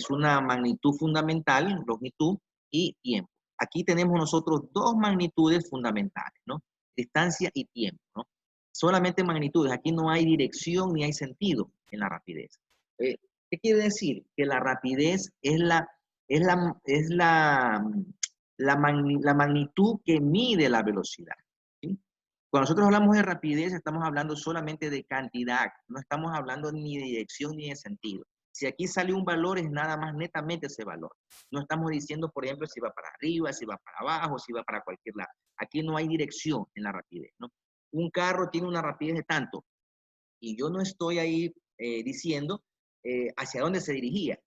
una magnitud fundamental, longitud y tiempo. aquí tenemos nosotros dos magnitudes fundamentales, ¿no? Distancia y tiempo, ¿no? Solamente magnitudes, aquí no hay dirección ni hay sentido en la rapidez. ¿Qué quiere decir? Que la rapidez es la magnitud que mide la velocidad, ¿sí? Cuando nosotros hablamos de rapidez, estamos hablando solamente de cantidad, no estamos hablando ni de dirección ni de sentido. Si aquí sale un valor, es nada más netamente ese valor. No estamos diciendo, por ejemplo, si va para arriba, si va para abajo, si va para cualquier lado. Aquí no hay dirección en la rapidez, ¿no? Un carro tiene una rapidez de tanto, y yo no estoy ahí diciendo hacia dónde se dirigía.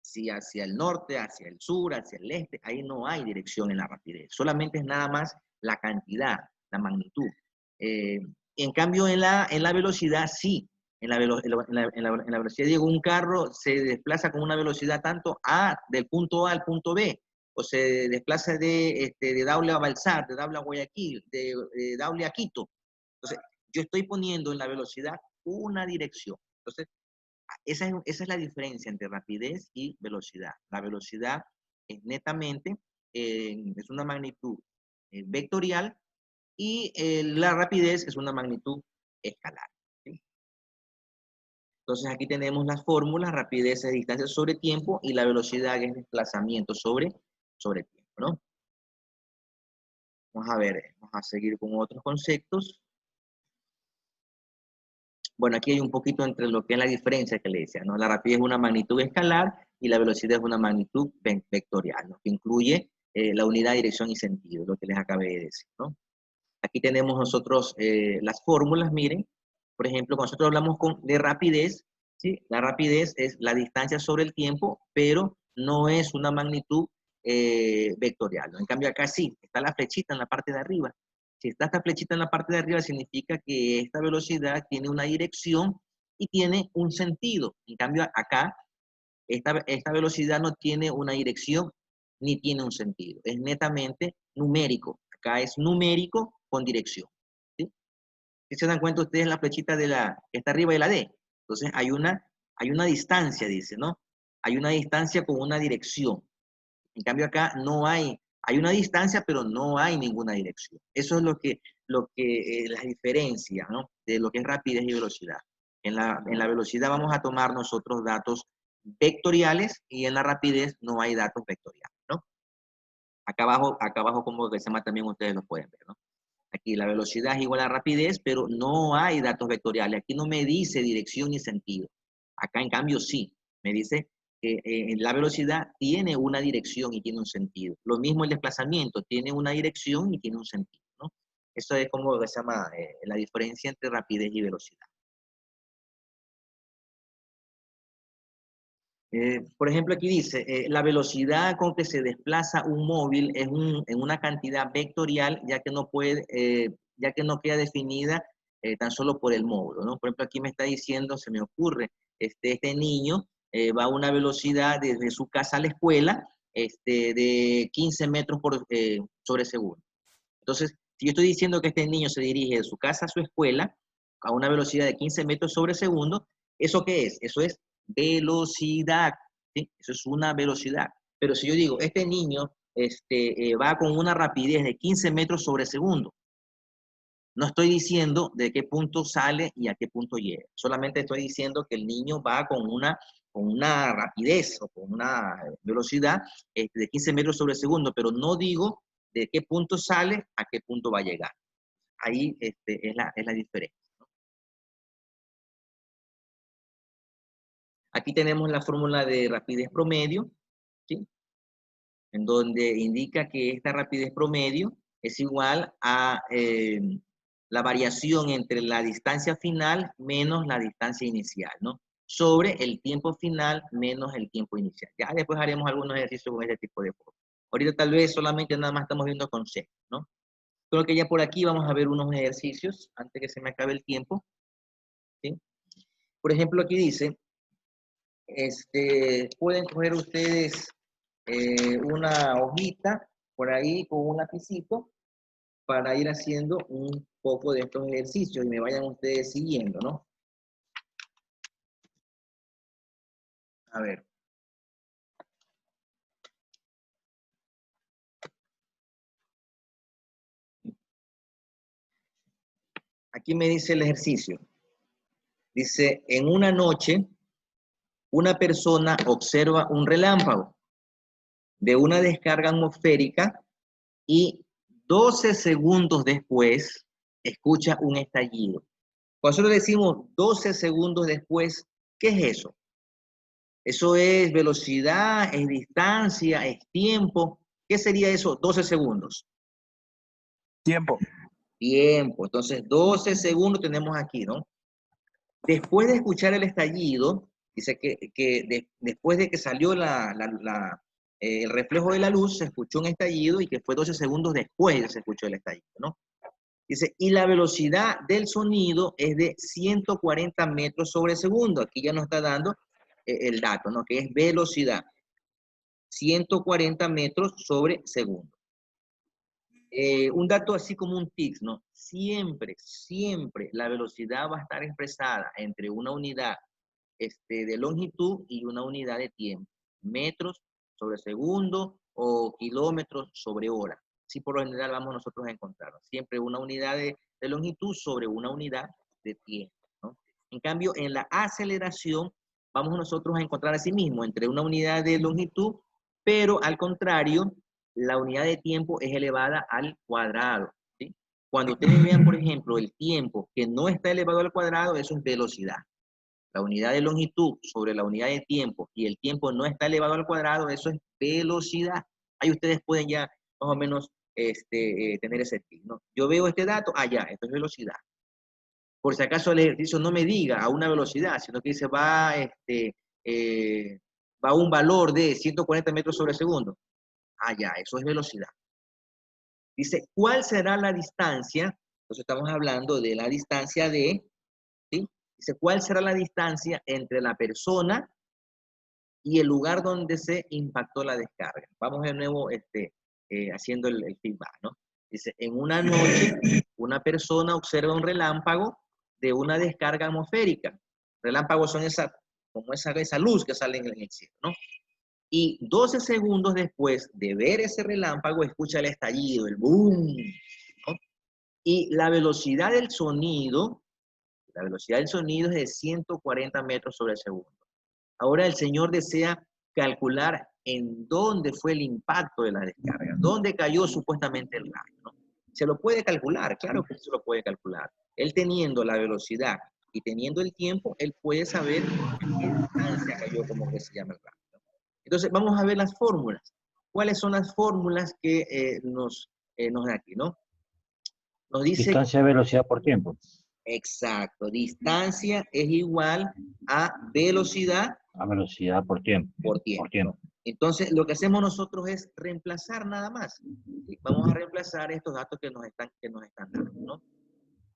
Si hacia el norte, hacia el sur, hacia el este, ahí no hay dirección en la rapidez. Solamente es nada más la cantidad, la magnitud. Eh, en cambio, en la velocidad, sí. En la velocidad, digo, un carro se desplaza con una velocidad tanto del punto A al punto B, o se desplaza de Daule a Balsar, de Daule a Guayaquil, de Daule a Quito. Entonces, yo estoy poniendo en la velocidad una dirección. Entonces, esa es la diferencia entre rapidez y velocidad. La velocidad es netamente, es una magnitud vectorial, y la rapidez es una magnitud escalar, ¿sí? Entonces aquí tenemos las fórmulas: rapidez es distancia sobre tiempo y la velocidad es desplazamiento sobre tiempo, ¿no? Vamos a ver, vamos a seguir con otros conceptos. Bueno, aquí hay un poquito entre lo que es la diferencia que le decía, ¿no? La rapidez es una magnitud escalar y la velocidad es una magnitud vectorial, ¿no? Que incluye la unidad, dirección y sentido, lo que les acabé de decir, ¿no? Aquí tenemos nosotros las fórmulas, miren. Por ejemplo, cuando nosotros hablamos de rapidez, ¿sí? La rapidez es la distancia sobre el tiempo, pero no es una magnitud vectorial, ¿no? En cambio acá sí, está la flechita en la parte de arriba. Si está esta flechita en la parte de arriba, significa que esta velocidad tiene una dirección y tiene un sentido. En cambio acá, esta velocidad no tiene una dirección ni tiene un sentido. Es netamente numérico. Acá es numérico con dirección, ¿sí? Si se dan cuenta ustedes en la flechita que está arriba de la D. Entonces hay una distancia, dice, ¿no? Hay una distancia con una dirección. En cambio acá no hay una distancia, pero no hay ninguna dirección. Eso es lo que la diferencia, ¿no? De lo que es rapidez y velocidad. En la velocidad vamos a tomar nosotros datos vectoriales y en la rapidez no hay datos vectoriales, ¿no? Acá abajo como que se llama también ustedes lo pueden ver, ¿no? Aquí la velocidad es igual a la rapidez, pero no hay datos vectoriales. Aquí no me dice dirección ni sentido. Acá en cambio sí, me dice que la velocidad tiene una dirección y tiene un sentido. Lo mismo el desplazamiento, tiene una dirección y tiene un sentido, ¿no? Eso es como se llama la diferencia entre rapidez y velocidad. Por ejemplo, aquí dice, la velocidad con que se desplaza un móvil es en una cantidad vectorial, ya que no queda definida tan solo por el módulo, ¿no? Por ejemplo, aquí me está diciendo, se me ocurre, este niño va a una velocidad desde su casa a la escuela de 15 metros sobre segundo. Entonces, si yo estoy diciendo que este niño se dirige de su casa a su escuela a una velocidad de 15 metros sobre segundo, ¿eso qué es? Eso es velocidad, ¿sí? Eso es una velocidad. Pero si yo digo, este niño va con una rapidez de 15 metros sobre segundo, no estoy diciendo de qué punto sale y a qué punto llega. Solamente estoy diciendo que el niño va con una rapidez o con una velocidad de 15 metros sobre segundo, pero no digo de qué punto sale a qué punto va a llegar. Ahí es la diferencia. Aquí tenemos la fórmula de rapidez promedio, ¿sí? En donde indica que esta rapidez promedio es igual a la variación entre la distancia final menos la distancia inicial, ¿no? Sobre el tiempo final menos el tiempo inicial. Ya después haremos algunos ejercicios con este tipo de fórmula. Ahorita tal vez solamente nada más estamos viendo conceptos, ¿no? Creo que ya por aquí vamos a ver unos ejercicios antes que se me acabe el tiempo, ¿sí? Por ejemplo, aquí dice, pueden coger ustedes una hojita por ahí con un lapicito para ir haciendo un poco de estos ejercicios y me vayan ustedes siguiendo, ¿no? A ver. aquí me dice el ejercicio. Dice, en una noche, una persona observa un relámpago de una descarga atmosférica y 12 segundos después escucha un estallido. Cuando nosotros decimos 12 segundos después, ¿qué es eso? Eso es velocidad, es distancia, es tiempo. ¿Qué sería eso? 12 segundos. Tiempo. Tiempo. Entonces, 12 segundos tenemos aquí, ¿no? Después de escuchar el estallido, dice que después de que salió el reflejo de la luz, se escuchó un estallido y que fue 12 segundos después que se escuchó el estallido, ¿no? Dice, y la velocidad del sonido es de 140 metros sobre segundo. Aquí ya nos está dando el dato, ¿no? Que es velocidad. 140 metros sobre segundo. Un dato así como un tics, ¿no? Siempre, siempre la velocidad va a estar expresada entre una unidad de longitud y una unidad de tiempo. Metros sobre segundo o kilómetros sobre hora. Sí, por lo general vamos nosotros a encontrarnos. Siempre una unidad de longitud sobre una unidad de tiempo, ¿no? En cambio, en la aceleración vamos nosotros a encontrar así mismo entre una unidad de longitud, pero al contrario, la unidad de tiempo es elevada al cuadrado, ¿sí? Cuando ustedes vean, por ejemplo, el tiempo que no está elevado al cuadrado, eso es velocidad. La unidad de longitud sobre la unidad de tiempo y el tiempo no está elevado al cuadrado, eso es velocidad. Ahí ustedes pueden ya más o menos tener ese tip, ¿no? Yo veo este dato, ya, esto es velocidad. Por si acaso el ejercicio no me diga a una velocidad, sino que dice va a un valor de 140 metros sobre segundo. Ya, eso es velocidad. Dice, ¿cuál será la distancia? Entonces estamos hablando de la distancia ¿sí? Dice, ¿cuál será la distancia entre la persona y el lugar donde se impactó la descarga? Vamos de nuevo haciendo el feedback, ¿no? Dice, en una noche, una persona observa un relámpago de una descarga atmosférica. Relámpagos son como esa luz que sale en el cielo, ¿no? Y 12 segundos después de ver ese relámpago, escucha el estallido, el boom, ¿no? Y la velocidad del sonido es de 140 metros sobre segundo. Ahora el señor desea calcular en dónde fue el impacto de la descarga, dónde cayó supuestamente el rayo, ¿no? Se lo puede calcular, claro que se lo puede calcular. Él teniendo la velocidad y teniendo el tiempo, él puede saber en qué distancia cayó, como que se llama el rayo, ¿no? Entonces vamos a ver las fórmulas. ¿Cuáles son las fórmulas que nos da aquí, ¿no? Nos dice... Distancia de velocidad por tiempo. Exacto. Distancia es igual a velocidad A velocidad por tiempo. por tiempo. Entonces, lo que hacemos nosotros es reemplazar nada más. ¿Sí? Vamos a reemplazar estos datos que nos están dando, ¿no?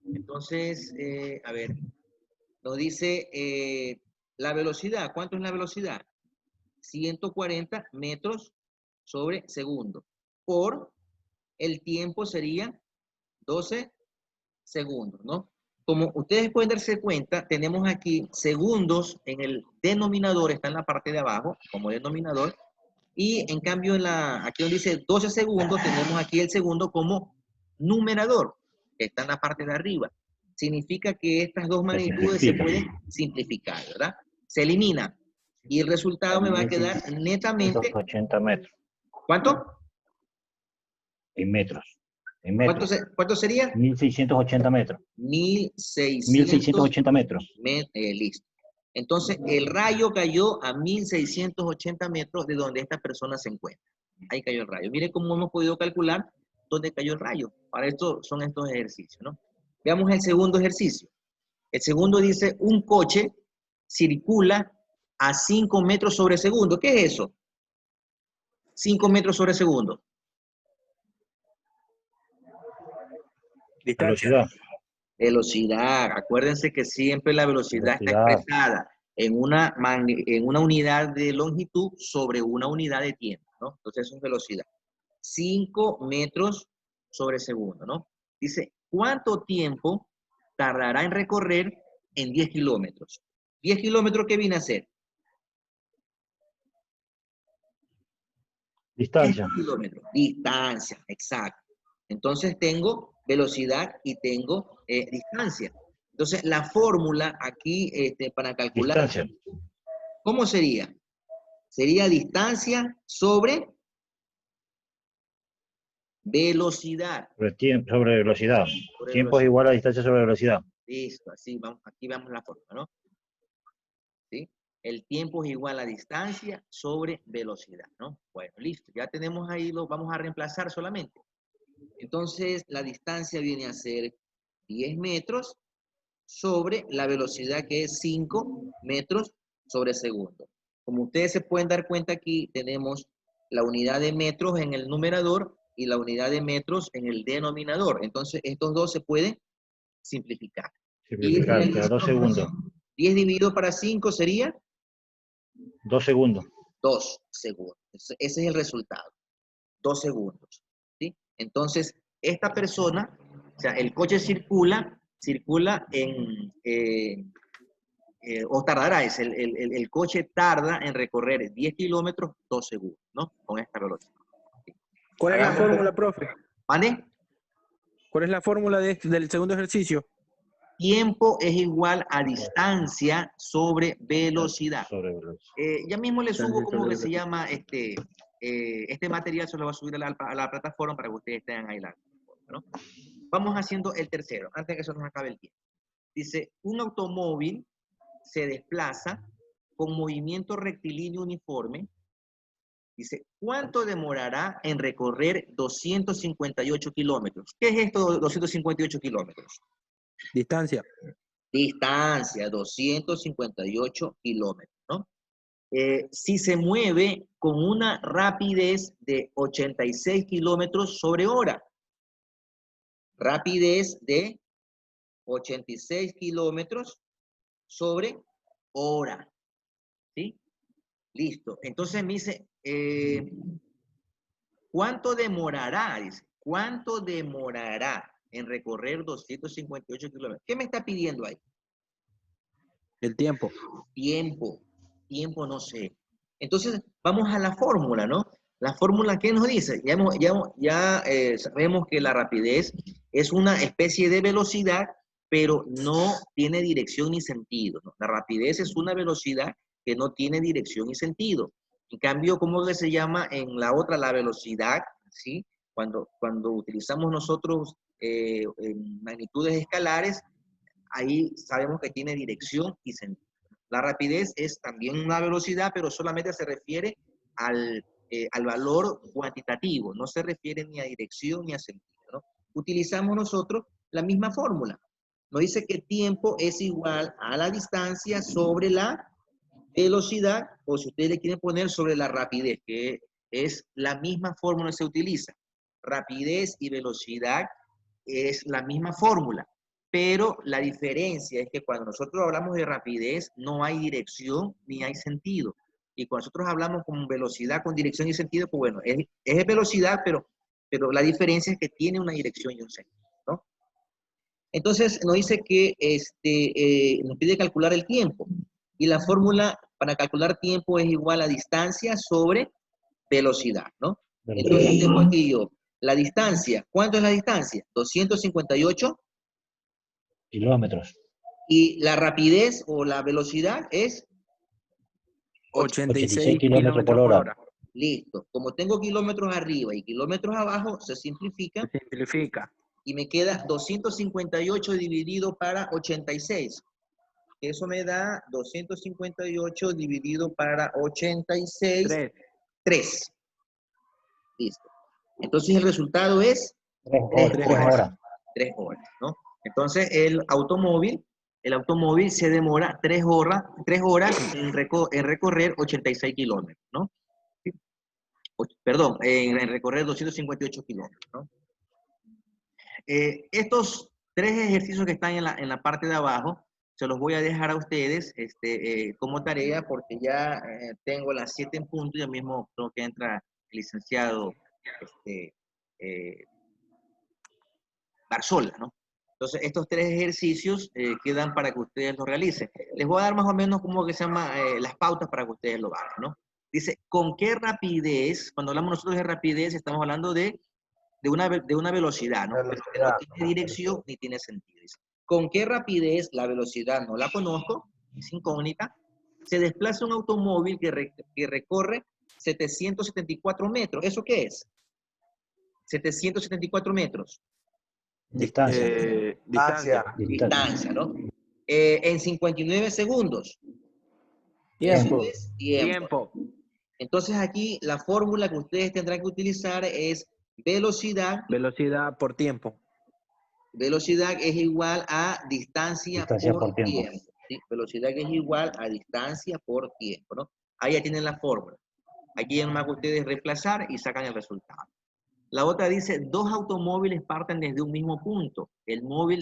Entonces, a ver, nos dice la velocidad. ¿Cuánto es la velocidad? 140 metros sobre segundo. Por el tiempo sería 12 segundos, ¿no? Como ustedes pueden darse cuenta, tenemos aquí segundos en el denominador, está en la parte de abajo, como denominador, y en cambio aquí donde dice 12 segundos, tenemos aquí el segundo como numerador, que está en la parte de arriba. Significa que estas dos magnitudes se pueden simplificar, ¿verdad? Se elimina, y el resultado me va a quedar netamente... 180 metros. ¿Cuánto? En metros. En metros. ¿Cuánto sería? 1680 metros. 1680 metros. Listo. Entonces, el rayo cayó a 1680 metros de donde esta persona se encuentra. Ahí cayó el rayo. Miren cómo hemos podido calcular dónde cayó el rayo. Para esto son estos ejercicios, ¿no? Veamos el segundo ejercicio. El segundo dice, un coche circula a 5 metros sobre segundo. ¿Qué es eso? 5 metros sobre segundo. Velocidad. Velocidad. Acuérdense que siempre la velocidad está expresada en una unidad de longitud sobre una unidad de tiempo, ¿no? Entonces eso es velocidad. 5 metros sobre segundo, ¿no? Dice, ¿cuánto tiempo tardará en recorrer en 10 kilómetros? 10 kilómetros, ¿qué viene a ser? Distancia. 10 kilómetros. Distancia, exacto. Entonces tengo velocidad y tengo distancia. Entonces, la fórmula aquí para calcular, Distancia. ¿cómo sería? Sería distancia sobre velocidad. Sobre velocidad. Sobre Tiempo velocidad. es igual a distancia sobre velocidad. Listo, así vamos, aquí vamos la fórmula, ¿no? ¿Sí? El tiempo es igual a distancia sobre velocidad, ¿no? Bueno, listo, ya tenemos ahí, lo vamos a reemplazar solamente. Entonces, la distancia viene a ser 10 metros sobre la velocidad que es 5 metros sobre segundo. Como ustedes se pueden dar cuenta aquí, tenemos la unidad de metros en el numerador y la unidad de metros en el denominador. Entonces, estos dos se pueden simplificar. Simplificar, Y queda 2 segundos. 10 dividido para 5 sería 2 segundos. 2 segundos. Ese es el resultado. 2 segundos. ¿Sí? Entonces, esta persona, o sea, el coche circula o tardará, el coche tarda en recorrer 10 kilómetros 2 segundos, ¿no? Con esta velocidad. ¿Sí? ¿Cuál es la Hagamos- fórmula, profe? ¿Vale? ¿Cuál es la fórmula del segundo ejercicio? Tiempo es igual a distancia sobre velocidad. Sobre velocidad. Ya mismo le subo Distancia cómo sobre que se velocidad. llama este material, se lo va a subir a la plataforma para que ustedes tengan ahí la plataforma, ¿no? Vamos haciendo el tercero, antes de que se nos acabe el tiempo. Dice, un automóvil se desplaza con movimiento rectilíneo uniforme. Dice, ¿cuánto demorará en recorrer 258 kilómetros? ¿Qué es esto de 258 kilómetros? Distancia. Distancia, 258 kilómetros, ¿no? Si se mueve con una rapidez de 86 kilómetros sobre hora. Rapidez de 86 kilómetros sobre hora. ¿Sí? Listo. Entonces me dice, ¿cuánto demorará? Dice, ¿cuánto demorará en recorrer 258 kilómetros? ¿Qué me está pidiendo ahí? El tiempo. Tiempo no sé. Entonces, vamos a la fórmula, ¿no? La fórmula, ¿qué nos dice? Ya sabemos que la rapidez es una especie de velocidad, pero no tiene dirección ni sentido, ¿no? La rapidez es una velocidad que no tiene dirección ni sentido. En cambio, ¿cómo que se llama en la otra la velocidad? ¿Sí? Cuando utilizamos nosotros en magnitudes escalares, ahí sabemos que tiene dirección y sentido. La rapidez es también una velocidad, pero solamente se refiere al valor cuantitativo, no se refiere ni a dirección ni a sentido, ¿no? Utilizamos nosotros la misma fórmula. Nos dice que tiempo es igual a la distancia sobre la velocidad, o si ustedes le quieren poner sobre la rapidez, que es la misma fórmula que se utiliza. Rapidez y velocidad es la misma fórmula. Pero la diferencia es que cuando nosotros hablamos de rapidez, no hay dirección ni hay sentido. Y cuando nosotros hablamos con velocidad, con dirección y sentido, pues bueno, es velocidad, pero la diferencia es que tiene una dirección y un sentido, ¿no? Entonces nos dice que nos pide calcular el tiempo. Y la fórmula para calcular tiempo es igual a distancia sobre velocidad, ¿no? Entonces tengo aquí yo la distancia. ¿Cuánto es la distancia? 258 kilómetros. y la rapidez o la velocidad es 86 kilómetros por hora. listo. Como tengo kilómetros arriba y kilómetros abajo, se simplifica Se simplifica. y me queda 258 dividido para 86. Eso me da 258 dividido para 86, 3. 3. Listo. Entonces el resultado es 3 horas. 3 horas, ¿no? Entonces el automóvil se demora 3 horas en recorrer 86 kilómetros, ¿no? Perdón, en recorrer 258 kilómetros, ¿no? Estos 3 ejercicios que están en la parte de abajo, se los voy a dejar a ustedes como tarea porque ya tengo las 7 en punto y ya mismo creo que entra el licenciado Barzola, ¿no? Entonces, estos 3 ejercicios quedan para que ustedes los realicen. Les voy a dar más o menos como que se llama las pautas para que ustedes lo hagan, ¿no? Dice, ¿con qué rapidez? Cuando hablamos nosotros de rapidez, estamos hablando de de una velocidad, ¿no? Pero que no tiene dirección ni tiene sentido. Dice, ¿con qué rapidez? La velocidad no la conozco, es incógnita. Se desplaza un automóvil que recorre 774 metros. ¿Eso qué es? 774 metros. Distancia. Distancia. Distancia, ¿no? En 59 segundos. Tiempo. Eso es tiempo. Entonces aquí la fórmula que ustedes tendrán que utilizar es velocidad. Velocidad por tiempo. Velocidad es igual a distancia por tiempo. ¿Sí? Velocidad que es igual a distancia por tiempo, ¿no? Ahí ya tienen la fórmula. Aquí es más que ustedes reemplazar y sacan el resultado. La otra dice, dos automóviles parten desde un mismo punto. El móvil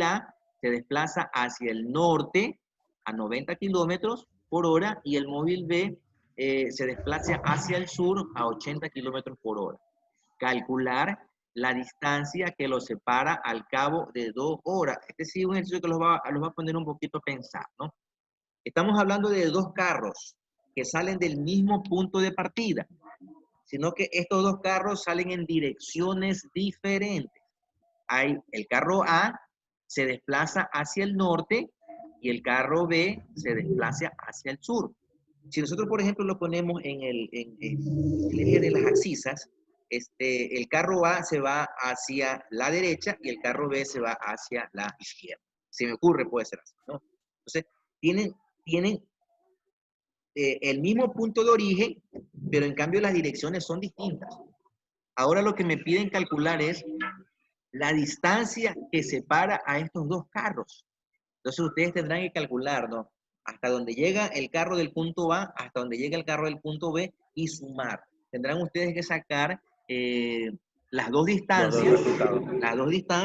A se desplaza hacia el norte a 90 kilómetros por hora y el móvil B se desplaza hacia el sur a 80 kilómetros por hora. Calcular la distancia que los separa al cabo de 2 horas. Este sí es un ejercicio que los va a poner un poquito a pensar, ¿no? Estamos hablando de dos carros que salen del mismo punto de partida, sino que estos dos carros salen en direcciones diferentes. El carro A se desplaza hacia el norte y el carro B se desplaza hacia el sur. Si nosotros, por ejemplo, lo ponemos en el eje de las abscisas, el carro A se va hacia la derecha y el carro B se va hacia la izquierda. Se me ocurre, puede ser así, ¿no? Entonces, tienen el mismo punto de origen, pero en cambio las direcciones son distintas. Ahora lo que me piden calcular es la distancia que separa a estos dos carros. Entonces ustedes tendrán que calcular, ¿no? Hasta donde llega el carro del punto A, hasta donde llega el carro del punto B y sumar. Tendrán ustedes que sacar las dos distancias,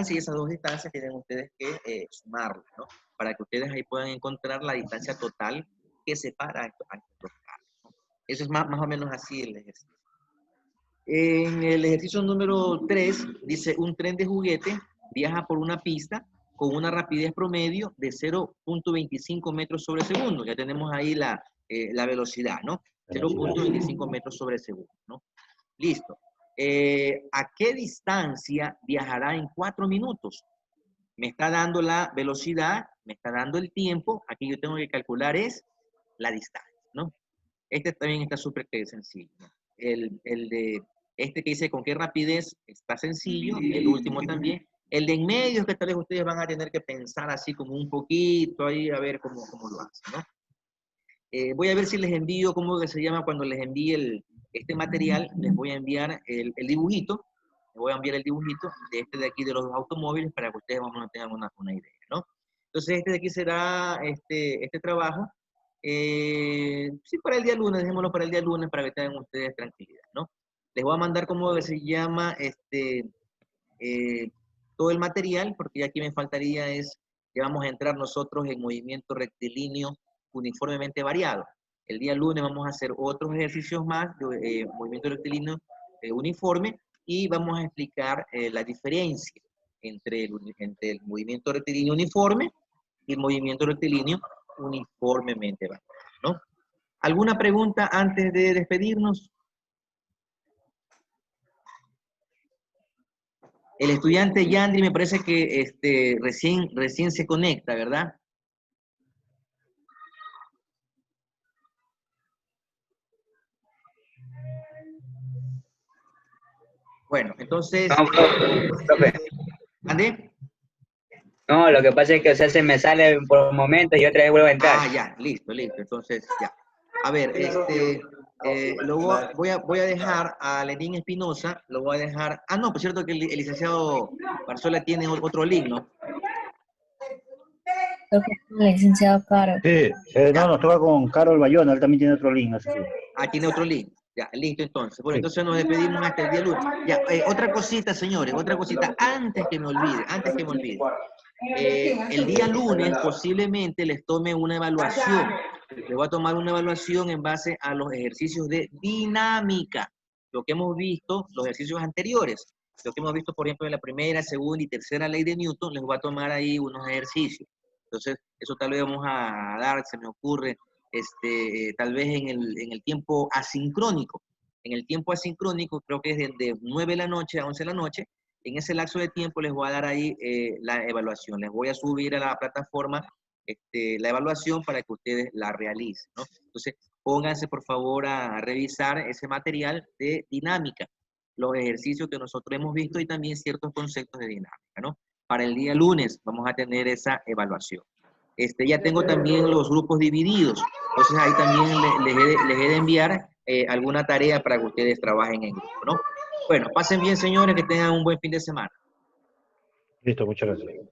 y esas dos distancias tienen ustedes que sumarlas, ¿no? Para que ustedes ahí puedan encontrar la distancia total que separa a estos dos carros, ¿no? Eso es más o menos así el ejercicio. En el ejercicio número 3 dice, un tren de juguete viaja por una pista con una rapidez promedio de 0.25 metros sobre segundo. Ya tenemos ahí la velocidad, ¿no? 0.25 metros sobre segundo, ¿no? Listo. ¿A qué distancia viajará en 4 minutos? Me está dando la velocidad, me está dando el tiempo. Aquí yo tengo que calcular es la distancia, ¿no? Este también está súper sencillo, ¿no? El de este que dice con qué rapidez está sencillo, el último también. El de en medio es que tal vez ustedes van a tener que pensar así como un poquito ahí a ver cómo lo hacen, ¿no? Voy a ver si les envío, ¿cómo se llama? Cuando les envíe este material, les voy a enviar el dibujito, les voy a enviar el dibujito de aquí de los automóviles para que ustedes más o menos tengan una idea, ¿no? Entonces este de aquí será este trabajo. Sí, para el día lunes, dejémoslo para el día lunes para que tengan ustedes tranquilidad, ¿no? Les voy a mandar cómo se llama todo el material, porque ya aquí me faltaría ya vamos a entrar nosotros en movimiento rectilíneo uniformemente variado. El día lunes vamos a hacer otros ejercicios más de movimiento rectilíneo uniforme y vamos a explicar la diferencia entre el movimiento rectilíneo uniforme y el movimiento rectilíneo uniformemente variado, ¿no? ¿Alguna pregunta antes de despedirnos? El estudiante Yandri me parece que recién se conecta, ¿verdad? Bueno, entonces... No, profe. ¿Ande? No, lo que pasa es que, o sea, se me sale por momentos y otra vez vuelvo a entrar. Ah, ya, listo. Entonces, ya. A ver, voy a dejar a Lenín Espinosa, lo voy a dejar... Ah, no, por cierto que el licenciado Barzola tiene otro link, ¿no? El licenciado Caro. Sí, no, estaba con Carol Bayona, él también tiene otro link, no sé si. Ah, tiene otro link. Ya, listo entonces. Bueno, entonces nos despedimos hasta el día lunes. Ya, otra cosita, señores, antes que me olvide. El día lunes posiblemente les tome una evaluación. Les voy a tomar una evaluación en base a los ejercicios de dinámica. Lo que hemos visto, los ejercicios anteriores. Lo que hemos visto, por ejemplo, en la primera, segunda y tercera ley de Newton, les voy a tomar ahí unos ejercicios. Entonces, eso tal vez vamos a dar, se me ocurre, tal vez en el tiempo asincrónico. En el tiempo asincrónico, creo que es de 9 de la noche a 11 de la noche. En ese lapso de tiempo les voy a dar ahí la evaluación. Les voy a subir a la plataforma la evaluación para que ustedes la realicen, ¿no? Entonces, pónganse por favor a revisar ese material de dinámica, los ejercicios que nosotros hemos visto y también ciertos conceptos de dinámica, ¿no? Para el día lunes vamos a tener esa evaluación. Ya tengo también los grupos divididos, entonces ahí también les he de enviar alguna tarea para que ustedes trabajen en grupo, ¿no? Bueno, pasen bien, señores, que tengan un buen fin de semana. Listo, muchas gracias.